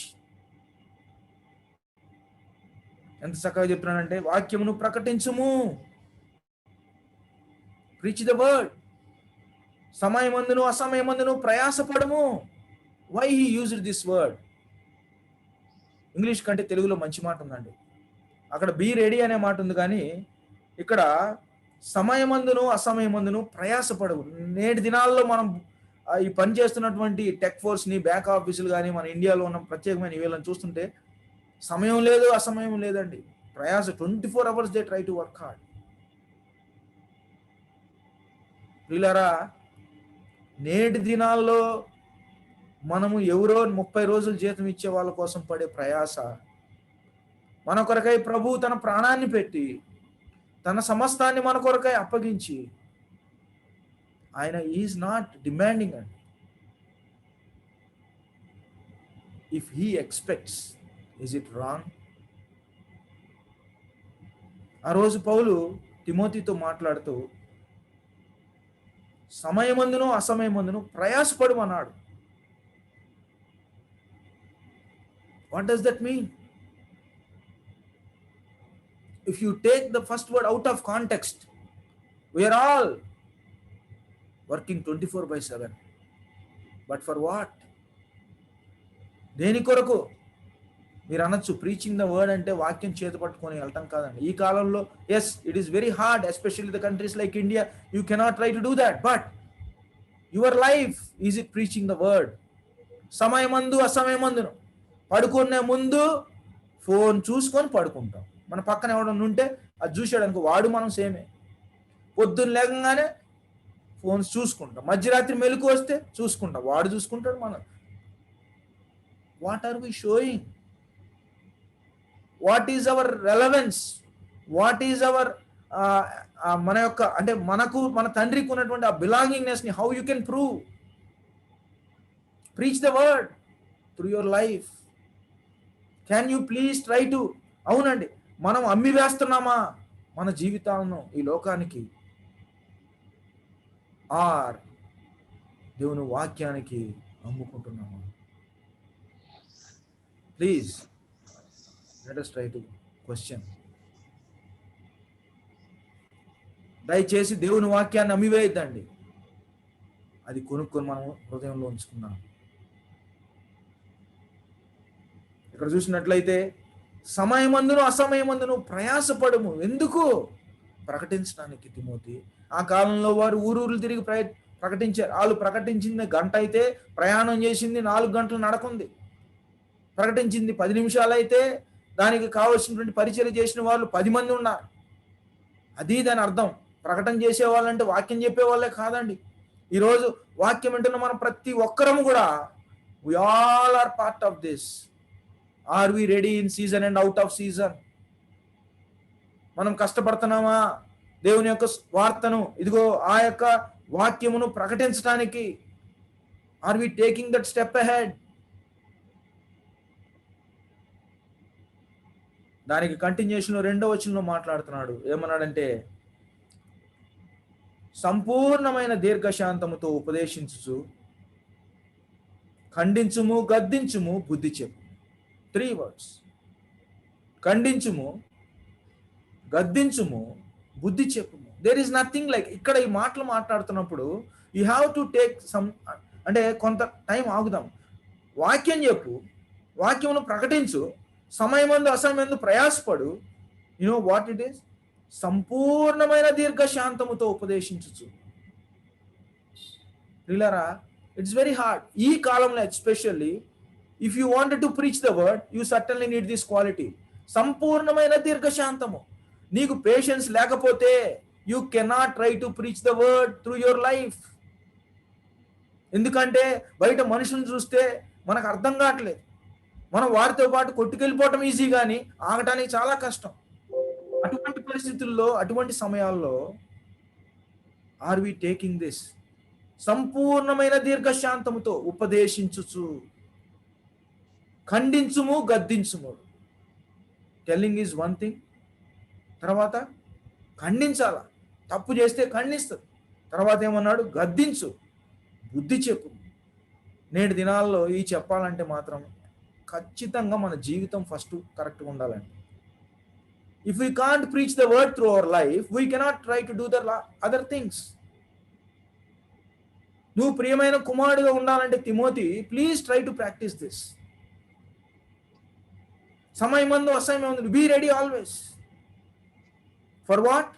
ఎంత చక్కగా చెప్తున్నానంటే, వాక్యమును ప్రకటించుము, ప్రీచ్ ద వర్డ్, సమయమందును అసమయమందును ప్రయాసపడము. Why he used this word? English కంటే తెలుగులో మంచి మాట ఉందండి. అక్కడ బీ రెడీ అనే మాట ఉంది, కానీ ఇక్కడ సమయమందును అసమయమందును ప్రయాసపడవు. నేటి దినాల్లో మనం ఈ పని చేస్తున్నటువంటి టెక్ ఫోర్స్ని, బ్యాక్ ఆఫీసులు కానీ, మన ఇండియాలో ఉన్న ప్రత్యేకమైన వీళ్ళని చూస్తుంటే సమయం లేదు, అసమయం లేదండి. ప్రయాస 24 hours they try to work hard. ప్రియులారా, నేటి దినాల్లో మనము ఎవరో 30 రోజులు జీతం ఇచ్చే వాళ్ళ కోసం పడే ప్రయాస, మన కొరకై ప్రభు తన ప్రాణాన్ని పెట్టి తన సమస్తాన్ని మన కొరకై అప్పగించి ఆయన ఈజ్ నాట్ డిమాండింగ్ అండి. If he expects, is it wrong? ఆ రోజు పౌలు తిమోతితో మాట్లాడుతూ సమయమందును అసమయమందును ప్రయాసపడమన్నాడు. What does that mean? If you take the first word out of context, we are all working 24/7. But for what? దేని కొరకు? మీరు అనొచ్చు ప్రీచింగ్ ద వర్డ్ అంటే వాక్యం చేతి పట్టుకొని వెళ్ళటం కాదండి. ఈ కాలంలో yes, it is very hard, especially the countries like India. You cannot try to do that. But your life is it preaching the word? సమయమందు అసమయమందును, పడుకునే ముందు ఫోన్ చూసుకొని పడుకుంటాం. మన పక్కన ఎవడన్నా ఉంటే అది చూసాడు అనుకో, వాడు మనం సేమే. పొద్దున్న లేకంగానే ఫోన్స్ చూసుకుంటాం, మధ్యరాత్రి మెలకు వస్తే చూసుకుంటాం, వాడు చూసుకుంటాడు మనం. What are we showing? What is our relevance? What is our మన యొక్క అంటే మనకు మన తండ్రికి ఉన్నటువంటి ఆ బిలాంగింగ్నెస్ ని how you can prove? Preach the word through your life. Can you please try to? అవునండి, మనం అమ్మి వేస్తున్నామా మన జీవితాలను ఈ లోకానికి, ఆర్ దేవుని వాక్యానికి అమ్ముకుంటున్నామా? Please let us try to question. దయచేసి దేవుని వాక్యాన్ని అమ్మివేయద్దండి, అది కొనుక్కొని మనం హృదయంలో ఉంచుకున్నాం. ఇక్కడ చూసినట్లయితే సమయమందును అసమయమందును ప్రయాసపడము. ఎందుకు? ప్రకటించడానికి తిమోతి. ఆ కాలంలో వారు ఊరూరు తిరిగి ప్రకటించారు. వాళ్ళు ప్రకటించింది గంట అయితే, ప్రయాణం చేసింది 4 గంటలు నడకుంది. ప్రకటించింది 10 నిమిషాలు అయితే, దానికి కావలసినటువంటి పరిచయం చేసిన వాళ్ళు 10 మంది ఉన్నారు. అది దాని అర్థం. ప్రకటన చేసే వాళ్ళంటే వాక్యం చెప్పే వాళ్ళే కాదండి. ఈరోజు వాక్యం వింటున్న మనం ప్రతి ఒక్కరము కూడా we all are part of this. Are we ready in season and out of season? మనం కష్టపడుతున్నామా దేవుని యొక్క వార్తను, ఇదిగో ఆ యొక్క వాక్యమును ప్రకటించడానికి? Are we taking that step ahead? దానికి కంటిన్యూషన్ 2వ వచనంలో మాట్లాడుతున్నాడు. ఏమన్నాడంటే, సంపూర్ణమైన దీర్ఘశాంతముతో ఉపదేశించుచు ఖండించుము, గద్దించుము, బుద్ధి చెప్పు. 3 words. ఖండించుము, గద్దించుము, బుద్ధి చెప్పుము. దేర్ ఈస్ నథింగ్ లైక్, ఇక్కడ ఈ మాటలు మాట్లాడుతున్నప్పుడు you have to take some, అంటే కొంత టైం ఆగుదాం. వాక్యం చెప్పు, వాక్యమును ప్రకటించు, సమయమందు అసమయమందు ప్రయాసపడు. You know what it is? సంపూర్ణమైన దీర్ఘశాంతముతో ఉపదేశించు. ప్రియులారా, ఇట్స్ వెరీ హార్డ్ ఈ కాలంలో. Especially if you wanted to preach the word, you certainly need this quality. సంపూర్ణమైన దీర్ఘశాంతము. నీకు పేషెన్స్ లేకపోతే you cannot try to preach the word through your life. ఎందుకంటే బయట మనుషులను చూస్తే మనకు అర్థం కావట్లేదు. మనం వారితో పాటు కొట్టుకెళ్ళిపోవటం ఈజీ, కానీ ఆగటానికి చాలా కష్టం. అటువంటి పరిస్థితుల్లో, అటువంటి సమయాల్లో ఆర్ వి టేకింగ్ దిస్? సంపూర్ణమైన దీర్ఘశాంతముతో ఉపదేశించుచు ఖండించుము, గద్దించుము. టెల్లింగ్ ఈజ్ వన్ థింగ్, తర్వాత ఖండించాల. తప్పు చేస్తే ఖండిస్తుంది. తర్వాత ఏమన్నాడు? గద్దించు, బుద్ధి చెప్పు. నేటి దినాల్లో ఈ చెప్పాలంటే మాత్రం ఖచ్చితంగా మన జీవితం ఫస్ట్ కరెక్ట్గా ఉండాలండి. If we can't preach the word through our life, we cannot try to do the other things. నువ్వు ప్రియమైన కుమారుడిగా ఉండాలంటే Timothy, please try to practise this. సమయమందు అసమయమందు be ready always. For what?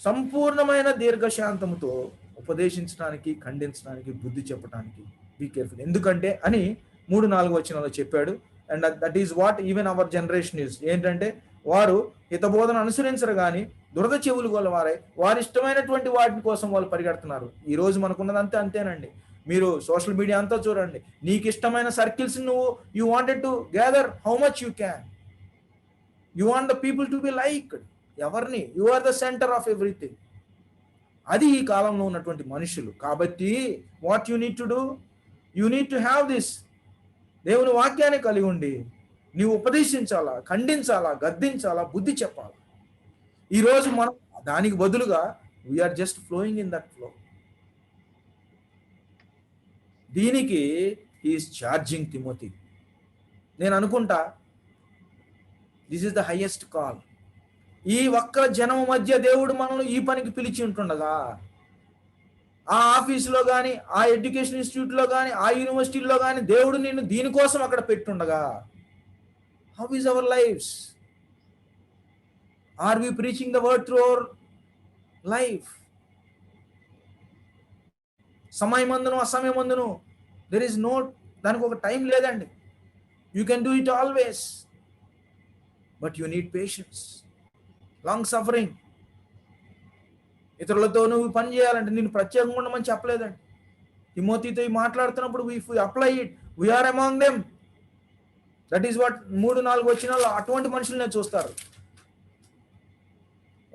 సంపూర్ణమైన దీర్ఘశాంతముతో ఉపదేశించడానికి, ఖండించడానికి, బుద్ధి చెప్పడానికి. Be careful. ఎందుకంటే అని 3-4 వచనాల్లో చెప్పాడు. And that is what even our generation is. ఏంటంటే వారు హితబోధన అనుసరించరు కానీ దురద చెవులు గల వారై వారి ఇష్టమైనటువంటి వాటి కోసం వాళ్ళు పరిగెడుతున్నారు. ఈ రోజు మనకున్నదంతా అంతేనండి. మీరు సోషల్ మీడియా అంతా చూడండి. నీకు ఇష్టమైన సర్కిల్స్ నువ్వు you wanted to gather how much you can. You want the people to be liked. ఎవరిని? You are the centre of everything. అది ఈ కాలంలో ఉన్నటువంటి మనుషులు. కాబట్టి what you need to do, you need to have this. దేవుని వాక్యాన్ని కలిగి ఉండి నీవు ఉపదేశించాలా, ఖండించాలా, గద్దించాలా, బుద్ధి చెప్పాలా. ఈరోజు మనం దానికి బదులుగా we are just flowing in that flow. దీనికి ఈజ్ ఛార్జింగ్ తిమోతి. నేను అనుకుంటా this is the highest call. ఈ ఒక్క జనం మధ్య దేవుడు మనల్ని ఈ పనికి పిలిచి ఉంటుండగా, ఆ ఆఫీసులో కానీ, ఆ ఎడ్యుకేషన్ ఇన్స్టిట్యూట్లో కానీ, ఆ యూనివర్సిటీలో కానీ దేవుడు నిన్ను దీనికోసం అక్కడ పెట్టుండగా, how is our lives? Are we preaching the word through our life? సమయమందును అసమయమందును దెర్ ఈజ్ నో, దానికి ఒక టైం లేదండి. You can do it always, but you need patience, long suffering. ఇతరులతో నువ్వు పని చేయాలంటే నేను ప్రత్యేకంగా ఉండమని చెప్పలేదండి. తిమోతితో మాట్లాడుతున్నప్పుడు we apply it, we are among them. That is what 3-4 వచనాల్లో అటువంటి మనుషులనే చూస్తారు.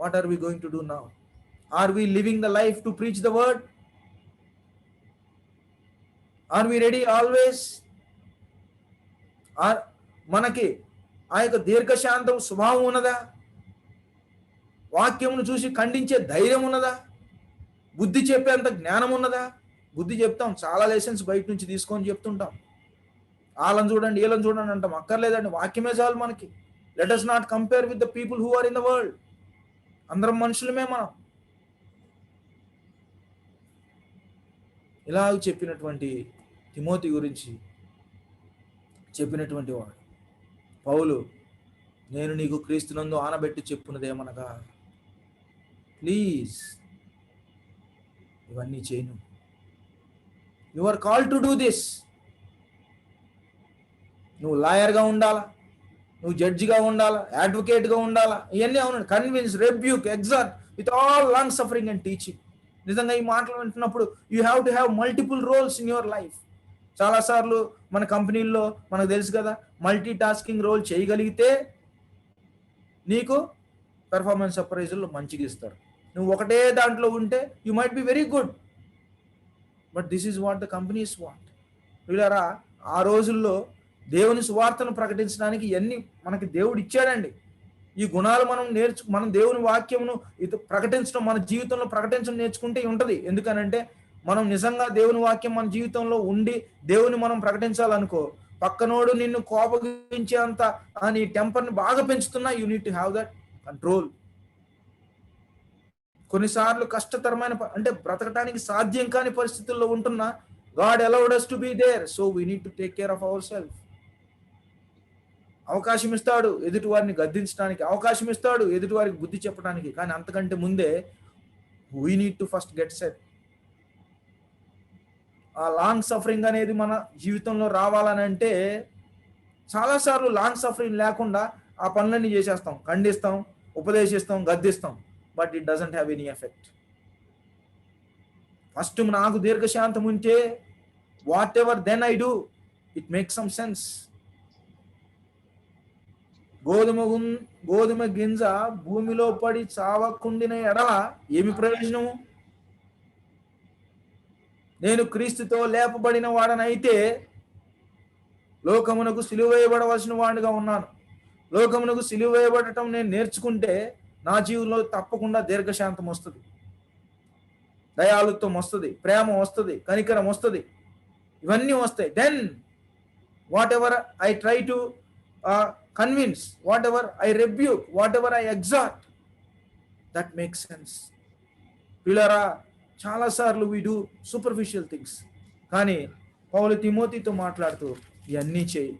What are we going to do now? Are we living the life to preach the word? Are we ready always? మనకి ఆ యొక్క దీర్ఘశాంతం స్వభావం ఉన్నదా? వాక్యమును చూసి ఖండించే ధైర్యం ఉన్నదా? బుద్ధి చెప్పేంత జ్ఞానం ఉన్నదా? బుద్ధి చెప్తాం, చాలా లెసన్స్ బయట నుంచి తీసుకొని చెప్తుంటాం. వాళ్ళని చూడండి, వీళ్ళని చూడండి అంటాం. అక్కర్లేదండి, వాక్యమే చాలు మనకి. Let us not compare with the people who are in the world. అందరం మనుషులమే మనం. ఇలా చెప్పినటువంటి తిమోతి గురించి చెప్పినటువంటి వాడు పౌలు, నేను నీకు క్రీస్తునందు ఆనబెట్టి చెప్పున్నదేమనగా, ప్లీజ్ ఇవన్నీ చేయను. You are called to do this. నువ్వు లాయర్గా ఉండాలా, నువ్వు జడ్జిగా ఉండాలా, అడ్వకేట్గా ఉండాలా, ఇవన్నీ అవును. Convince, rebuke, exhort with all long suffering and teaching. నిజంగా ఈ మాటలు వింటున్నప్పుడు you have to have multiple roles in your life. చాలాసార్లు మన కంపెనీల్లో మనకు తెలుసు కదా, మల్టీ టాస్కింగ్ రోల్ చేయగలిగితే నీకు పెర్ఫార్మెన్స్ అప్రైజల్లో మంచిగా ఇస్తారు. నువ్వు ఒకటే దాంట్లో ఉంటే you might be very good, but this is what the companies want. వీళ్ళారా, ఆ రోజుల్లో దేవుని సువార్తను ప్రకటించడానికి ఇవన్నీ మనకి దేవుడు ఇచ్చాడండి. ఈ గుణాలు మనం దేవుని వాక్యమును ప్రకటించడం, మన జీవితంలో ప్రకటించడం నేర్చుకుంటే ఉంటుంది. ఎందుకనంటే మనం నిజంగా దేవుని వాక్యం మన జీవితంలో ఉండి దేవుని మనం ప్రకటించాలనుకో, పక్కనోడు నిన్ను కోపగించేంత నీ టెంపర్ని బాగా పెంచుతున్నా you need to have that control. కొన్నిసార్లు కష్టతరమైన అంటే బ్రతకటానికి సాధ్యం కాని పరిస్థితుల్లో ఉంటున్నా God allowed us to be there, so we need to take care of ourselves. అవకాశం ఇస్తాడు ఎదుటి వారిని గద్దించడానికి, అవకాశం ఇస్తాడు ఎదుటి వారికి బుద్ధి చెప్పడానికి, కానీ అంతకంటే ముందే we need to first get set. ఆ లాంగ్ సఫరింగ్ అనేది మన జీవితంలో రావాలని అంటే చాలాసార్లు లాంగ్ సఫరింగ్ లేకుండా ఆ పనులన్నీ చేసేస్తాం, ఖండిస్తాం, ఉపదేశిస్తాం, గద్దిస్తాం, but it doesn't have any effect. First నాకు దీర్ఘశాంతం ఉంటే whatever then I do it make some sense. గోధుమ గింజ భూమిలో పడి చావకుండిన ఎడల ఏమి ప్రయోజనము? నేను క్రీస్తుతో లేపబడిన వాడనైతే లోకమునకు సిలువ వేయబడవలసిన వాడిగా ఉన్నాను. లోకమునకు సిలువ వేయబడటం నేను నేర్చుకుంటే నా జీవితంలో తప్పకుండా దీర్ఘశాంతం వస్తుంది, దయాళుత్వం వస్తుంది, ప్రేమ వస్తుంది, కనికరం వస్తుంది, ఇవన్నీ వస్తాయి. Then whatever I try to convince, whatever I rebuke, whatever I exhort, that makes sense. పిల్లరా, చాలాసార్లు వీ డూ సూపర్ఫిషియల్ థింగ్స్, కానీ పౌలు తిమోతితో మాట్లాడుతూ ఇవన్నీ చేయి.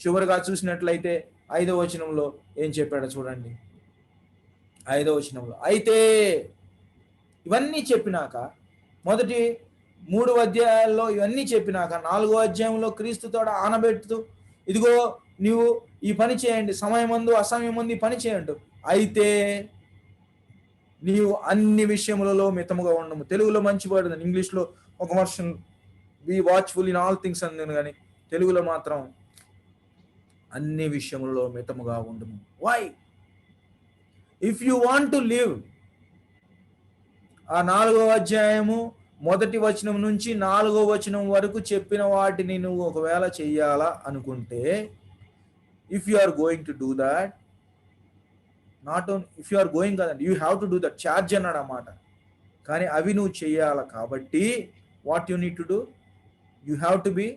చివరిగా చూసినట్లయితే 5వ వచనంలో ఏం చెప్పాడో చూడండి. 5వ వచనంలో, అయితే ఇవన్నీ చెప్పినాక, మొదటి 3 అధ్యాయాల్లో ఇవన్నీ చెప్పినాక 4వ అధ్యాయంలో క్రీస్తుతో ఆనబెడుతూ, ఇదిగో నీవు ఈ పని చేయండి, సమయమందు అసమయమందు ఈ పని చేయండి, అయితే నీవు అన్ని విషయములలో మితముగా ఉండము. తెలుగులో మంచి వర్డ్, ఇంగ్లీష్లో ఒక version be watchful in all things అంది, కానీ తెలుగులో మాత్రం అన్ని విషయములలో మితముగా ఉండము. Why? If you want to live, ఆ 4వ అధ్యాయము 1వ వచనం నుంచి 4వ వచనం వరకు చెప్పిన వాటిని నువ్వు ఒకవేళ చెయ్యాలా అనుకుంటే, if you are going to do that, not own if you are going కదండి, you have to do that, charge అన్నాడు అన్నమాట. కానీ అవి నువ్వు చెయ్యాల కాబట్టి what you need to do, you have to be,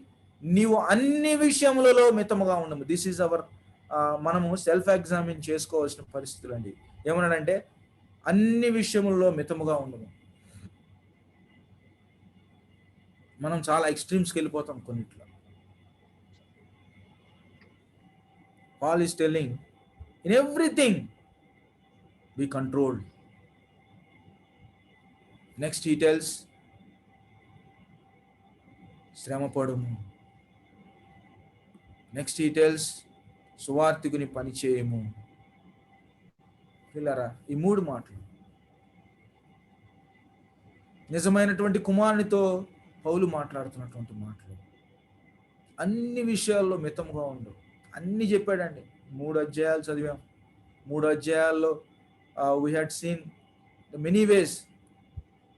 నీవు అన్ని విషయములలో మితముగా ఉండము. దిస్ ఈజ్ అవర్, మనము సెల్ఫ్ ఎగ్జామిన్ చేసుకోవాల్సిన పరిస్థితులు అండి. ఏమన్నాడంటే అన్ని విషయములలో మితముగా ఉండము. మనం చాలా ఎక్స్ట్రీమ్స్కి వెళ్ళిపోతాం కొన్నిట్లో. Paul is telling, in everything be controlled. Next he tells, శ్రమపడుము. నెక్స్ట్ he tells, సువార్తికుని పని చేయము. పిల్లరా, ఈ 3 మాటలు నిజమైనటువంటి కుమారునితో పౌలు మాట్లాడుతున్నటువంటి మాటలు. అన్ని విషయాల్లో మితముగా ఉండు. అన్ని చెప్పాడండి. 3 అధ్యాయాలు చదివాం. 3 అధ్యాయాల్లో we had seen the many ways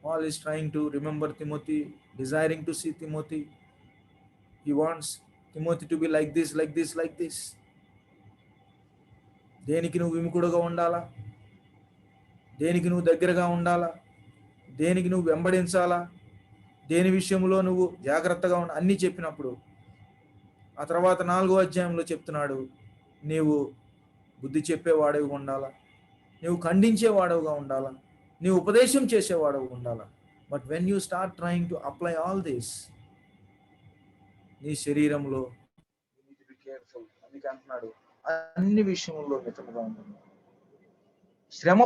Paul is trying to remember Timothy, desiring to see Timothy. He wants Timothy to be like this, like this, like this. దేనికి నువ్వు విముఖుడుగా ఉండాలా, దేనికి నువ్వు దగ్గరగా ఉండాలా, దేనికి నువ్వు వెంబడించాలా, దేని విషయంలో నువ్వు జాగ్రత్తగా ఉండాలి అన్నీ చెప్పినప్పుడు, ఆ తర్వాత 4వ అధ్యాయంలో చెప్తున్నాడు, నీవు బుద్ధి చెప్పేవాడవుగా ఉండాలా, నీవు ఖండించేవాడవుగా ఉండాలా, నీవు ఉపదేశం చేసేవాడవుగా ఉండాలా. But when you start trying to apply all this, నీ శరీరంలో కేర్ఫుల్. అందుకే అంటున్నాడు అన్ని విషయంలో మితముగా ఉండాలి. శ్రమ,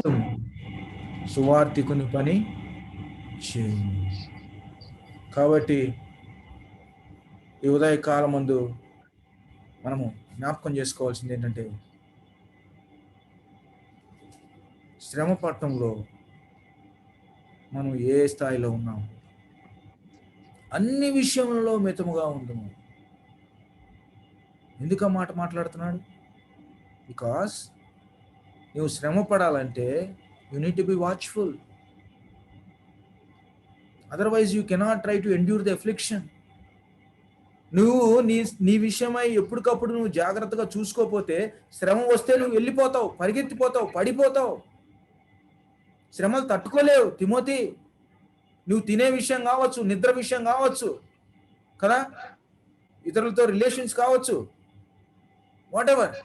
సువార్తికుని పని చేయి. కాబట్టి ఈ ఉదయకాలం ముందు మనము జ్ఞాపకం చేసుకోవాల్సింది ఏంటంటే, శ్రమ పట్టణంలో మనం ఏ స్థాయిలో ఉన్నాం, అన్ని విషయంలో మితముగా ఉండము. ఎందుకు ఆ మాట మాట్లాడుతున్నాడు? బికాస్ నువ్వు శ్రమ పడాలంటే you need to be watchful. Otherwise you cannot try to endure the affliction. నువ్వు నీ విషయమై ఎప్పటికప్పుడు నువ్వు జాగ్రత్తగా చూసుకోపోతే, శ్రమ వస్తే నువ్వు వెళ్ళిపోతావు, పరిగెత్తిపోతావు, పడిపోతావు, శ్రమలు తట్టుకోలేవు. తిమోతి, నువ్వు తినే విషయం కావచ్చు, నిద్ర విషయం కావచ్చు కదా, ఇతరులతో రిలేషన్స్ కావచ్చు, వాట్ ఎవర్,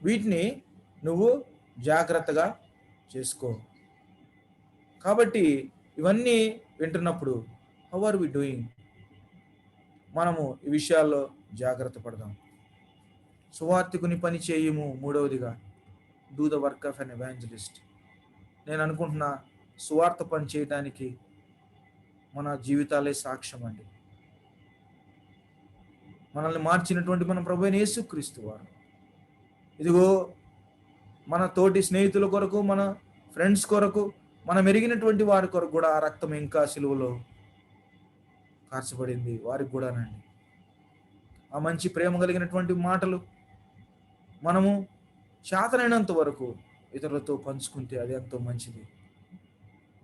వీటిని నువ్వు జాగ్రత్తగా చేసుకో. కాబట్టి ఇవన్నీ వింటున్నప్పుడు హౌ ఆర్ వి డూయింగ్, మనము ఈ విషయాల్లో జాగ్రత్త పడదాం. సువార్తికుని పని చేయము. 3వదిగా do the work of an evangelist. నేను అనుకుంటున్నా సువార్త పని చేయడానికి మన జీవితాలే సాక్ష్యం అండి. మనల్ని మార్చినటువంటి మన ప్రభువైన యేసుక్రీస్తు వారు, ఇదిగో మన తోటి స్నేహితుల కొరకు, మన ఫ్రెండ్స్ కొరకు, మనం ఎరిగినటువంటి వారి కొరకు కూడా ఆ రక్తం ఇంకా సిలువలో కార్చబడింది. వారికి కూడానండి ఆ మంచి ప్రేమ కలిగినటువంటి మాటలు మనము చేతనైనంత వరకు ఇతరులతో పంచుకుంటే అది ఎంతో మంచిది.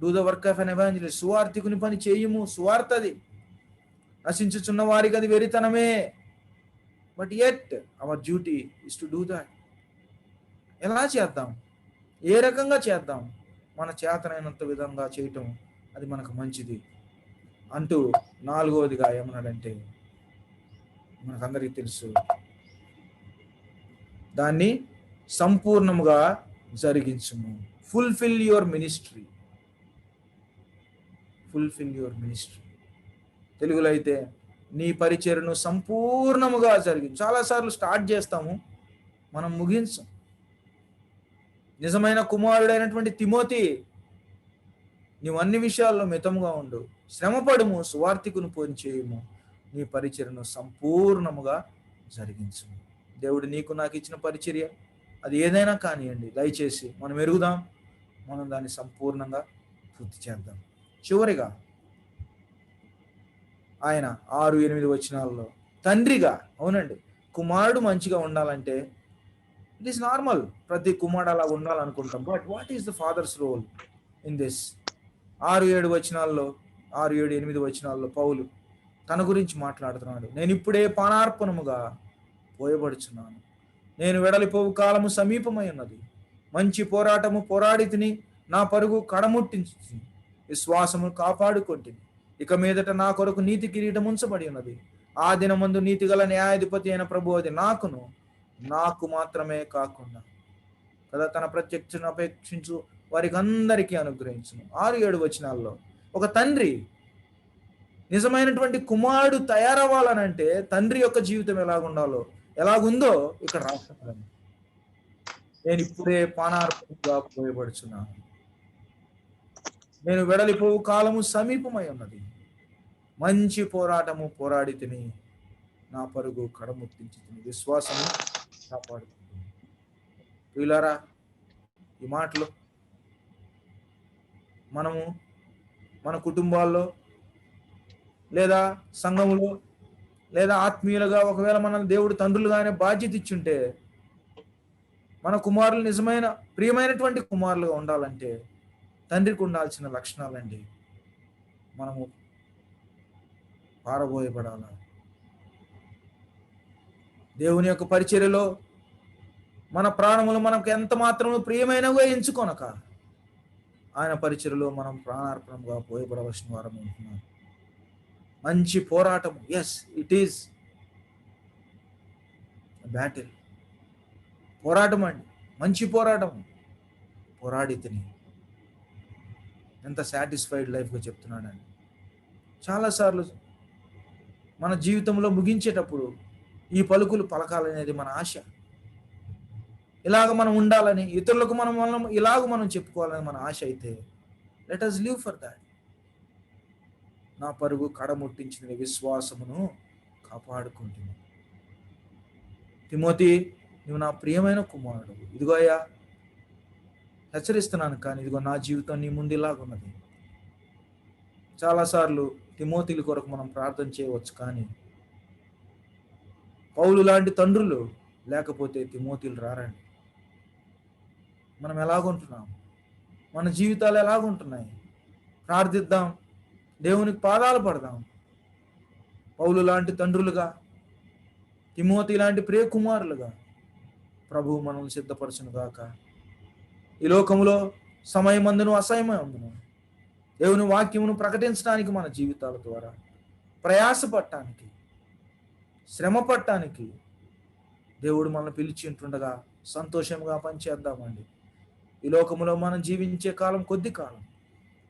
Do the work of an evangelist. సువార్తికుని పని చేయము. సువార్తది నశించుచున్న వారికి అది వెరితనమే. But yet our duty is to do that. ఎలా చేద్దాం, ఏ రకంగా చేద్దాం, మన చేతనైనంత విధంగా చేయటం అది మనకు మంచిది అంటూ 4వదిగా ఏమన్నాడంటే, మనకందరికీ తెలుసు, దాన్ని సంపూర్ణముగా జరిగించుము. Fulfil your ministry. Fulfil your ministry. తెలుగులో అయితే నీ పరిచర్యను సంపూర్ణముగా జరిగించు. చాలాసార్లు స్టార్ట్ చేస్తాము, మనం ముగించం. నిజమైన కుమారుడైనటువంటి తిమోతి, నీవు అన్ని విషయాల్లో మితముగా ఉండు, శ్రమపడుము, సువార్తికును పని చేయము, నీ పరిచర్యను సంపూర్ణముగా జరిగించు. దేవుడు నీకు నాకు ఇచ్చిన పరిచర్య అది ఏదైనా కానివ్వండి, దయచేసి మనం ఎరుగుదాం, మనం దాన్ని సంపూర్ణంగా పూర్తి చేద్దాం. చివరిగా ఆయన 6-8 వచనాల్లో తండ్రిగా, అవునండి, కుమారుడు మంచిగా ఉండాలంటే ఇట్ ఈస్ నార్మల్, ప్రతి కుమారుడు అలా ఉండాలనుకుంటాం. But what is the father's role in this? 6-7 వచనాల్లో, 6-7-8 వచనాల్లో పౌలు తన గురించి మాట్లాడుతున్నాడు. నేను ఇప్పుడే పానార్పణముగా పోయబడుచున్నాను, నేను వెడలిపోవు కాలము సమీపమై ఉన్నది, మంచి పోరాటము పోరాడి తిని, నా పరుగు కడముట్టించి విశ్వాసము కాపాడుకొంటిని. ఇక మీదట నా కొరకు నీతి కిరీటం ఉంచబడి ఉన్నది. ఆ దినమందు నీతి గల న్యాయాధిపతి అయిన ప్రభు అది నాకు మాత్రమే కాకుండా కదా తన ప్రత్యక్షను అపేక్షించు వారికి అందరికీ అనుగ్రహించును. 6-7 వచనాల్లో ఒక తండ్రి నిజమైనటువంటి కుమారుడు తయారవ్వాలనంటే తండ్రి యొక్క జీవితం ఎలాగుందో ఇక్కడ రాస్తున్నాను. నేను ఇప్పుడే పానార్పణగా పోయబడుచున్నాను, నేను వెడలిపోవు కాలము సమీపమై ఉన్నది, మంచి పోరాటము పోరాడి తిని, నా పరుగు కడముట్టించి తిని, విశ్వాసము కాపాడుతుంది. ప్రియులారా, ఈ మాటలు మనము మన కుటుంబాల్లో లేదా సంఘములో లేదా ఆత్మీయులుగా ఒకవేళ మన దేవుడు తండ్రులుగానే బాధ్యత ఇచ్చుంటే, మన కుమారులు నిజమైన ప్రియమైనటువంటి కుమారులుగా ఉండాలంటే తండ్రికి ఉండాల్సిన లక్షణాలండి మనము పారబోయబడాల. దేవుని యొక్క పరిచర్యలో మన ప్రాణములు మనకు ఎంత మాత్రము ప్రియమైనవే ఎంచుకొనక ఆయన పరిచర్యలో మనం ప్రాణార్పణంగా పోయబడవలసిన వారం ఉంటున్నాం. మంచి పోరాటం, ఎస్ ఇట్ ఈస్ బ్యాటిల్, పోరాటం అండి, మంచి పోరాటం పోరాడి తిని. ఎంత సాటిస్ఫైడ్ లైఫ్గా చెప్తున్నాడండి. చాలాసార్లు మన జీవితంలో ముగించేటప్పుడు ఈ పలుకులు పలకాలనేది మన ఆశ. ఇలాగ మనం ఉండాలని, ఇతరులకు మనం ఇలాగ మనం చెప్పుకోవాలని మన ఆశ అయితే let us live for that. నా పరుగు కడముట్టించిన విశ్వాసమును కాపాడుకుంటున్నాను. తిమోతి, నువ్వు నా ప్రియమైన కుమారుడు, ఇదిగో అయ్యా హెచ్చరిస్తున్నాను, కానీ ఇదిగో నా జీవితం నీ ముందు ఇలాగున్నది. చాలాసార్లు తిమోతిల కొరకు మనం ప్రార్థన చేయవచ్చు, కానీ పౌలు లాంటి తండ్రులు లేకపోతే తిమోతిలు రారండి. మనం ఎలాగుంటున్నాం, మన జీవితాలు ఎలాగుంటున్నాయి? ప్రార్థిద్దాం, దేవునికి పాదాలు పడదాం. పౌలు లాంటి తండ్రులుగా, తిమోతి లాంటి ప్రియ కుమారులుగా ప్రభువు మనల్ని సిద్ధపరచును గాక. ఈ లోకంలో సమయమందును అసమయమందును దేవుని వాక్యమును ప్రకటించడానికి మన జీవితాల ద్వారా ప్రయాసపడటానికి, శ్రమ పడటానికి దేవుడు మనల్ని పిలిచి ఉంటుండగా సంతోషంగా పనిచేద్దామండి. ఈ లోకంలో మనం జీవించే కాలం కొద్ది కాలం,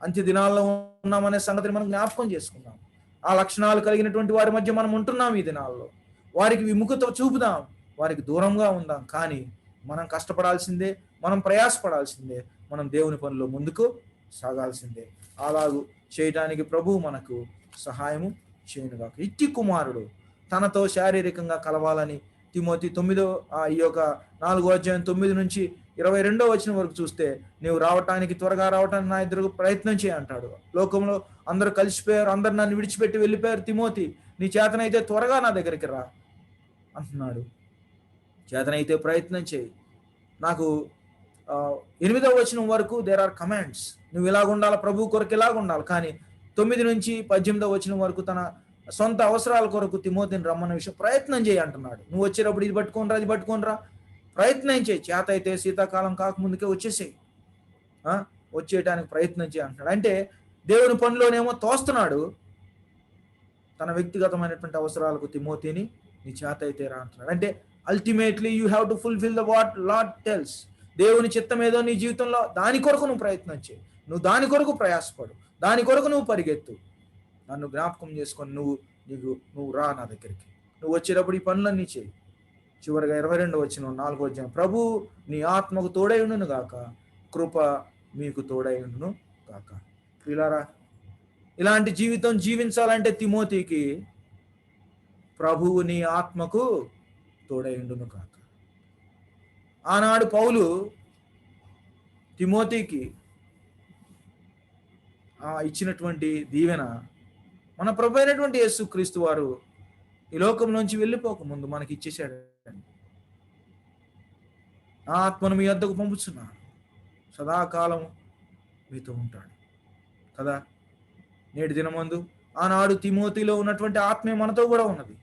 అంత్య దినాల్లో ఉన్నామనే సంగతిని మనం జ్ఞాపకం చేసుకుందాం. ఆ లక్షణాలు కలిగినటువంటి వారి మధ్య మనం ఉంటున్నాం. ఈ దినాల్లో వారికి విముఖత చూపుదాం, వారికి దూరంగా ఉందాం. కానీ మనం కష్టపడాల్సిందే, మనం ప్రయాసపడాల్సిందే, మనం దేవుని పనిలో ముందుకు సాగాల్సిందే. అలాగూ చేయటానికి ప్రభువు మనకు సహాయము చేయనుగాక. ఇట్టి కుమారుడు తనతో శారీరకంగా కలవాలని తిమోతి 9 ఈ యొక్క 4వ అధ్యాయం 9 నుంచి 22వ వచనం వరకు చూస్తే, నీవు త్వరగా రావటానికి నా ఎదురు ప్రయత్నం చేయంటాడు. లోకంలో అందరూ కలిసిపోయారు, అందరు నన్ను విడిచిపెట్టి వెళ్ళిపోయారు. తిమోతి, నీ చేతనైతే త్వరగా నా దగ్గరికి రా అంటున్నాడు. చేతనైతే ప్రయత్నం చేయి. నాకు 8వ వచనం వరకు దేర్ ఆర్ కమాండ్స్, నువ్వు ఇలాగ ఉండాలి, ప్రభు కొరకు ఇలాగ ఉండాలి. కానీ 9 నుంచి 18వ వచనం వరకు తన సొంత అవసరాల కొరకు తిమోతిని రమ్మన్న విషయం ప్రయత్నం చేయి అంటున్నాడు. నువ్వు వచ్చేటప్పుడు ఇది పట్టుకోనరా, అది పట్టుకోనరా, ప్రయత్నం చేయి. చేత అయితే శీతాకాలం కాకముందుకే వచ్చేసేయి, వచ్చేయటానికి ప్రయత్నం చేయి అంటున్నాడు. అంటే దేవుని పనిలోనేమో తోస్తున్నాడు, తన వ్యక్తిగతమైనటువంటి అవసరాలకు తిమోతిని నీ చేత అయితే రా అంటున్నాడు. అంటే ultimately you have to fulfil the what lord tells. దేవుని చిత్తం ఏదో నీ జీవితంలో, దాని కొరకు నువ్వు ప్రయత్నం చేయి, నువ్వు దాని కొరకు ప్రయాసపడు, దాని కొరకు నువ్వు పరిగెత్తు. నన్ను జ్ఞాపకం చేసుకొని నువ్వు రా నా దగ్గరికి, నువ్వు వచ్చేటప్పుడు ఈ పనులన్నీ చేయి. చివరిగా 22వ వచనం 4వ అధ్యాయం, ప్రభు నీ ఆత్మకు తోడై ఉండును గాక, కృప మీకు తోడై ఉండును గాక. ప్రియులారా, ఇలాంటి జీవితం జీవించాలంటే తిమోతికి ప్రభువు నీ ఆత్మకు తోడై ఉండును గాక. ఆనాడు పౌలు తిమోతికి ఇచ్చినటువంటి దీవెన మన ప్రభు అయినటువంటి యేసుక్రీస్తు వారు ఈ లోకం నుంచి వెళ్ళిపోక ముందు మనకి ఇచ్చేసాడు. నా ఆత్మను మీ వద్దకు పంపుచున్నాను, సదాకాలం మీతో ఉంటాడు కదా. నేటి దినమందు ఆనాడు తిమోతిలో ఉన్నటువంటి ఆత్మే మనతో కూడా ఉన్నది.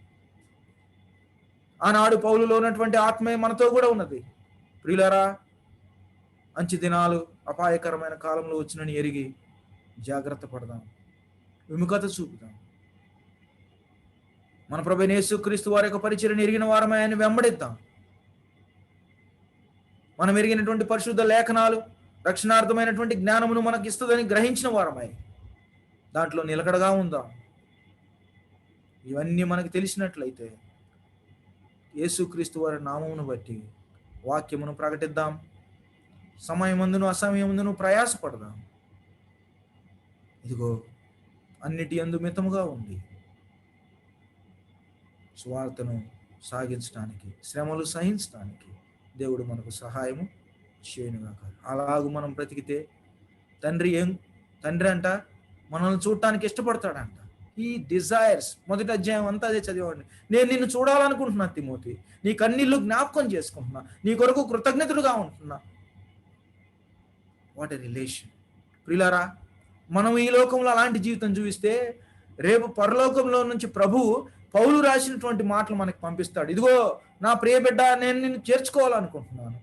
ఆనాడు పౌలులో ఉన్నటువంటి ఆత్మే మనతో కూడా ఉన్నది. ప్రియులారా, అంచె దినాలు అపాయకరమైన కాలంలో వచ్చినని ఎరిగి జాగ్రత్త పడదాం, విముఖత చూపుదాం. మన ప్రభువైన యేసుక్రీస్తు వారి యొక్క పరిచర్యను ఎరిగిన వారమై ఆయన వెంబడిద్దాం. మనం ఎరిగినటువంటి పరిశుద్ధ లేఖనాలు రక్షణార్థమైనటువంటి జ్ఞానమును మనకి ఇస్తుందని గ్రహించిన వారమై దాంట్లో నిలకడగా ఉందాం. ఇవన్నీ మనకు తెలిసినట్లయితే యేసుక్రీస్తు వారి నామమును బట్టి వాక్యమును ప్రకటిద్దాం. సమయమందును అసమయమందును ప్రయాసపడదాం. ఇదిగో అన్నిటి యందు మితముగా ఉంది సువార్తను సాగించడానికి, శ్రమలు సహించడానికి దేవుడు మనకు సహాయము చేయనుగాక. అలాగూ మనం బ్రతికితే తండ్రి అంట మనల్ని చూడటానికి ఇష్టపడతాడంట. ఈ డిజైర్స్, మొదటి అధ్యాయం అంతా అదే చదివండి. నేను నిన్ను చూడాలనుకుంటున్నా తిమోతి, నీ కన్నీళ్ళు జ్ఞాపకం చేసుకుంటున్నా, నీ కొరకు కృతజ్ఞతలుగా ఉంటున్నా. What a relation. ప్రియులారా, మనం ఈ లోకంలో అలాంటి జీవితం చూపిస్తే రేపు పరలోకంలో నుంచి ప్రభువు పౌలు రాసినటువంటి మాటలు మనకు పంపిస్తాడు. ఇదిగో నా ప్రియ బిడ్డ, నేను నిన్ను చేర్చుకోవాలనుకుంటున్నాను,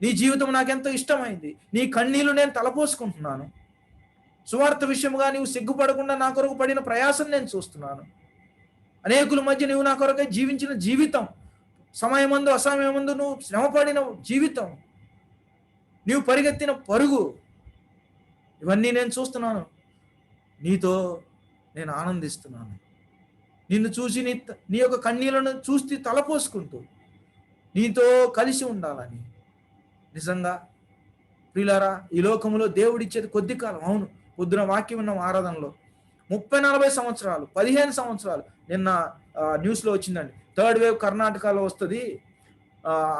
నీ జీవితం నాకెంతో ఇష్టమైంది, నీ కన్నీళ్లు నేను తలపోసుకుంటున్నాను, సువార్త విషయముగా నీవు సిగ్గుపడకుండా నా కొరకు పడిన ప్రయాసం నేను చూస్తున్నాను, అనేకుల మధ్య నువ్వు నా కొరకై జీవించిన జీవితం, సమయమందు అసమయమందు నువ్వు శ్రమపడిన జీవితం, నీవు పరిగెత్తిన పరుగు, ఇవన్నీ నేను చూస్తున్నాను. నీతో నేను ఆనందిస్తున్నాను. నిన్ను చూసి నీ యొక్క కన్నీళ్లను చూసి తలపోసుకుంటూ నీతో కలిసి ఉండాలని. నిజంగా ప్రియులారా, ఈ లోకంలో దేవుడిచ్చేది కొద్ది కాలం. అవును, పొద్దున వాక్యం విన్నాం ఆరాధనలో 30-40 సంవత్సరాలు, 15 సంవత్సరాలు. నిన్న న్యూస్లో వచ్చిందండి, 3rd వేవ్ కర్ణాటకలో వస్తుంది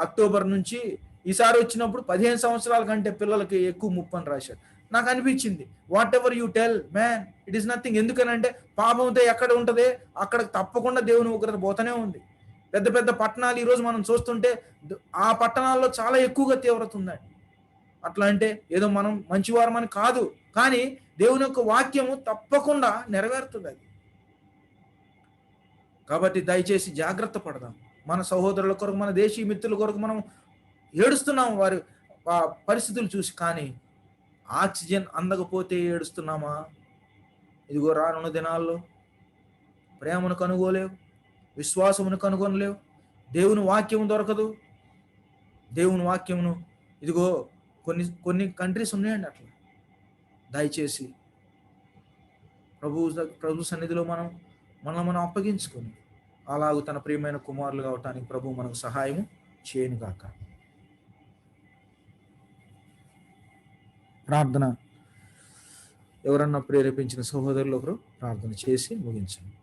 అక్టోబర్ నుంచి. ఈసారి వచ్చినప్పుడు 15 సంవత్సరాల కంటే పిల్లలకి ఎక్కువ ముప్పు అని రాశారు. నాకు అనిపించింది, what ever you tell man, it is nothing. ఎందుకనంటే పాపంతో ఎక్కడ ఉంటుంది అక్కడ తప్పకుండా దేవుని ఉగ్రత పోతూనే ఉంది. పెద్ద పెద్ద పట్టణాలు ఈరోజు మనం చూస్తుంటే ఆ పట్టణాల్లో చాలా ఎక్కువగా తీవ్రత ఉందండి. అట్లా అంటే ఏదో మనం మంచివారమని కాదు, కానీ దేవుని యొక్క వాక్యము తప్పకుండా నెరవేరుతుంది అది. కాబట్టి దయచేసి జాగ్రత్త పడదాం. మన సహోదరుల కొరకు, మన దేశీయ మిత్రుల కొరకు మనం ఏడుస్తున్నాము వారి పరిస్థితులు చూసి, కానీ ఆక్సిజన్ అందకపోతే ఏడుస్తున్నామా? ఇదిగో రానున్న దినాల్లో ప్రేమను కనుగోలేవు, విశ్వాసమును కనుగొనలేవు, దేవుని వాక్యము దొరకదు. దేవుని వాక్యమును ఇదిగో కొన్ని కంట్రీస్ ఉన్నాయండి అట్లా. దయచేసి ప్రభు సన్నిధిలో మనం అప్పగించుకొని అలాగూ తన ప్రియమైన కుమారులు కావటానికి ప్రభు మనకు సహాయము చేయనుగాక. ప్రార్థన. ఎవరన్నా ప్రేరేపించిన సహోదరులు ఒకరు ప్రార్థన చేసి ముగించండి.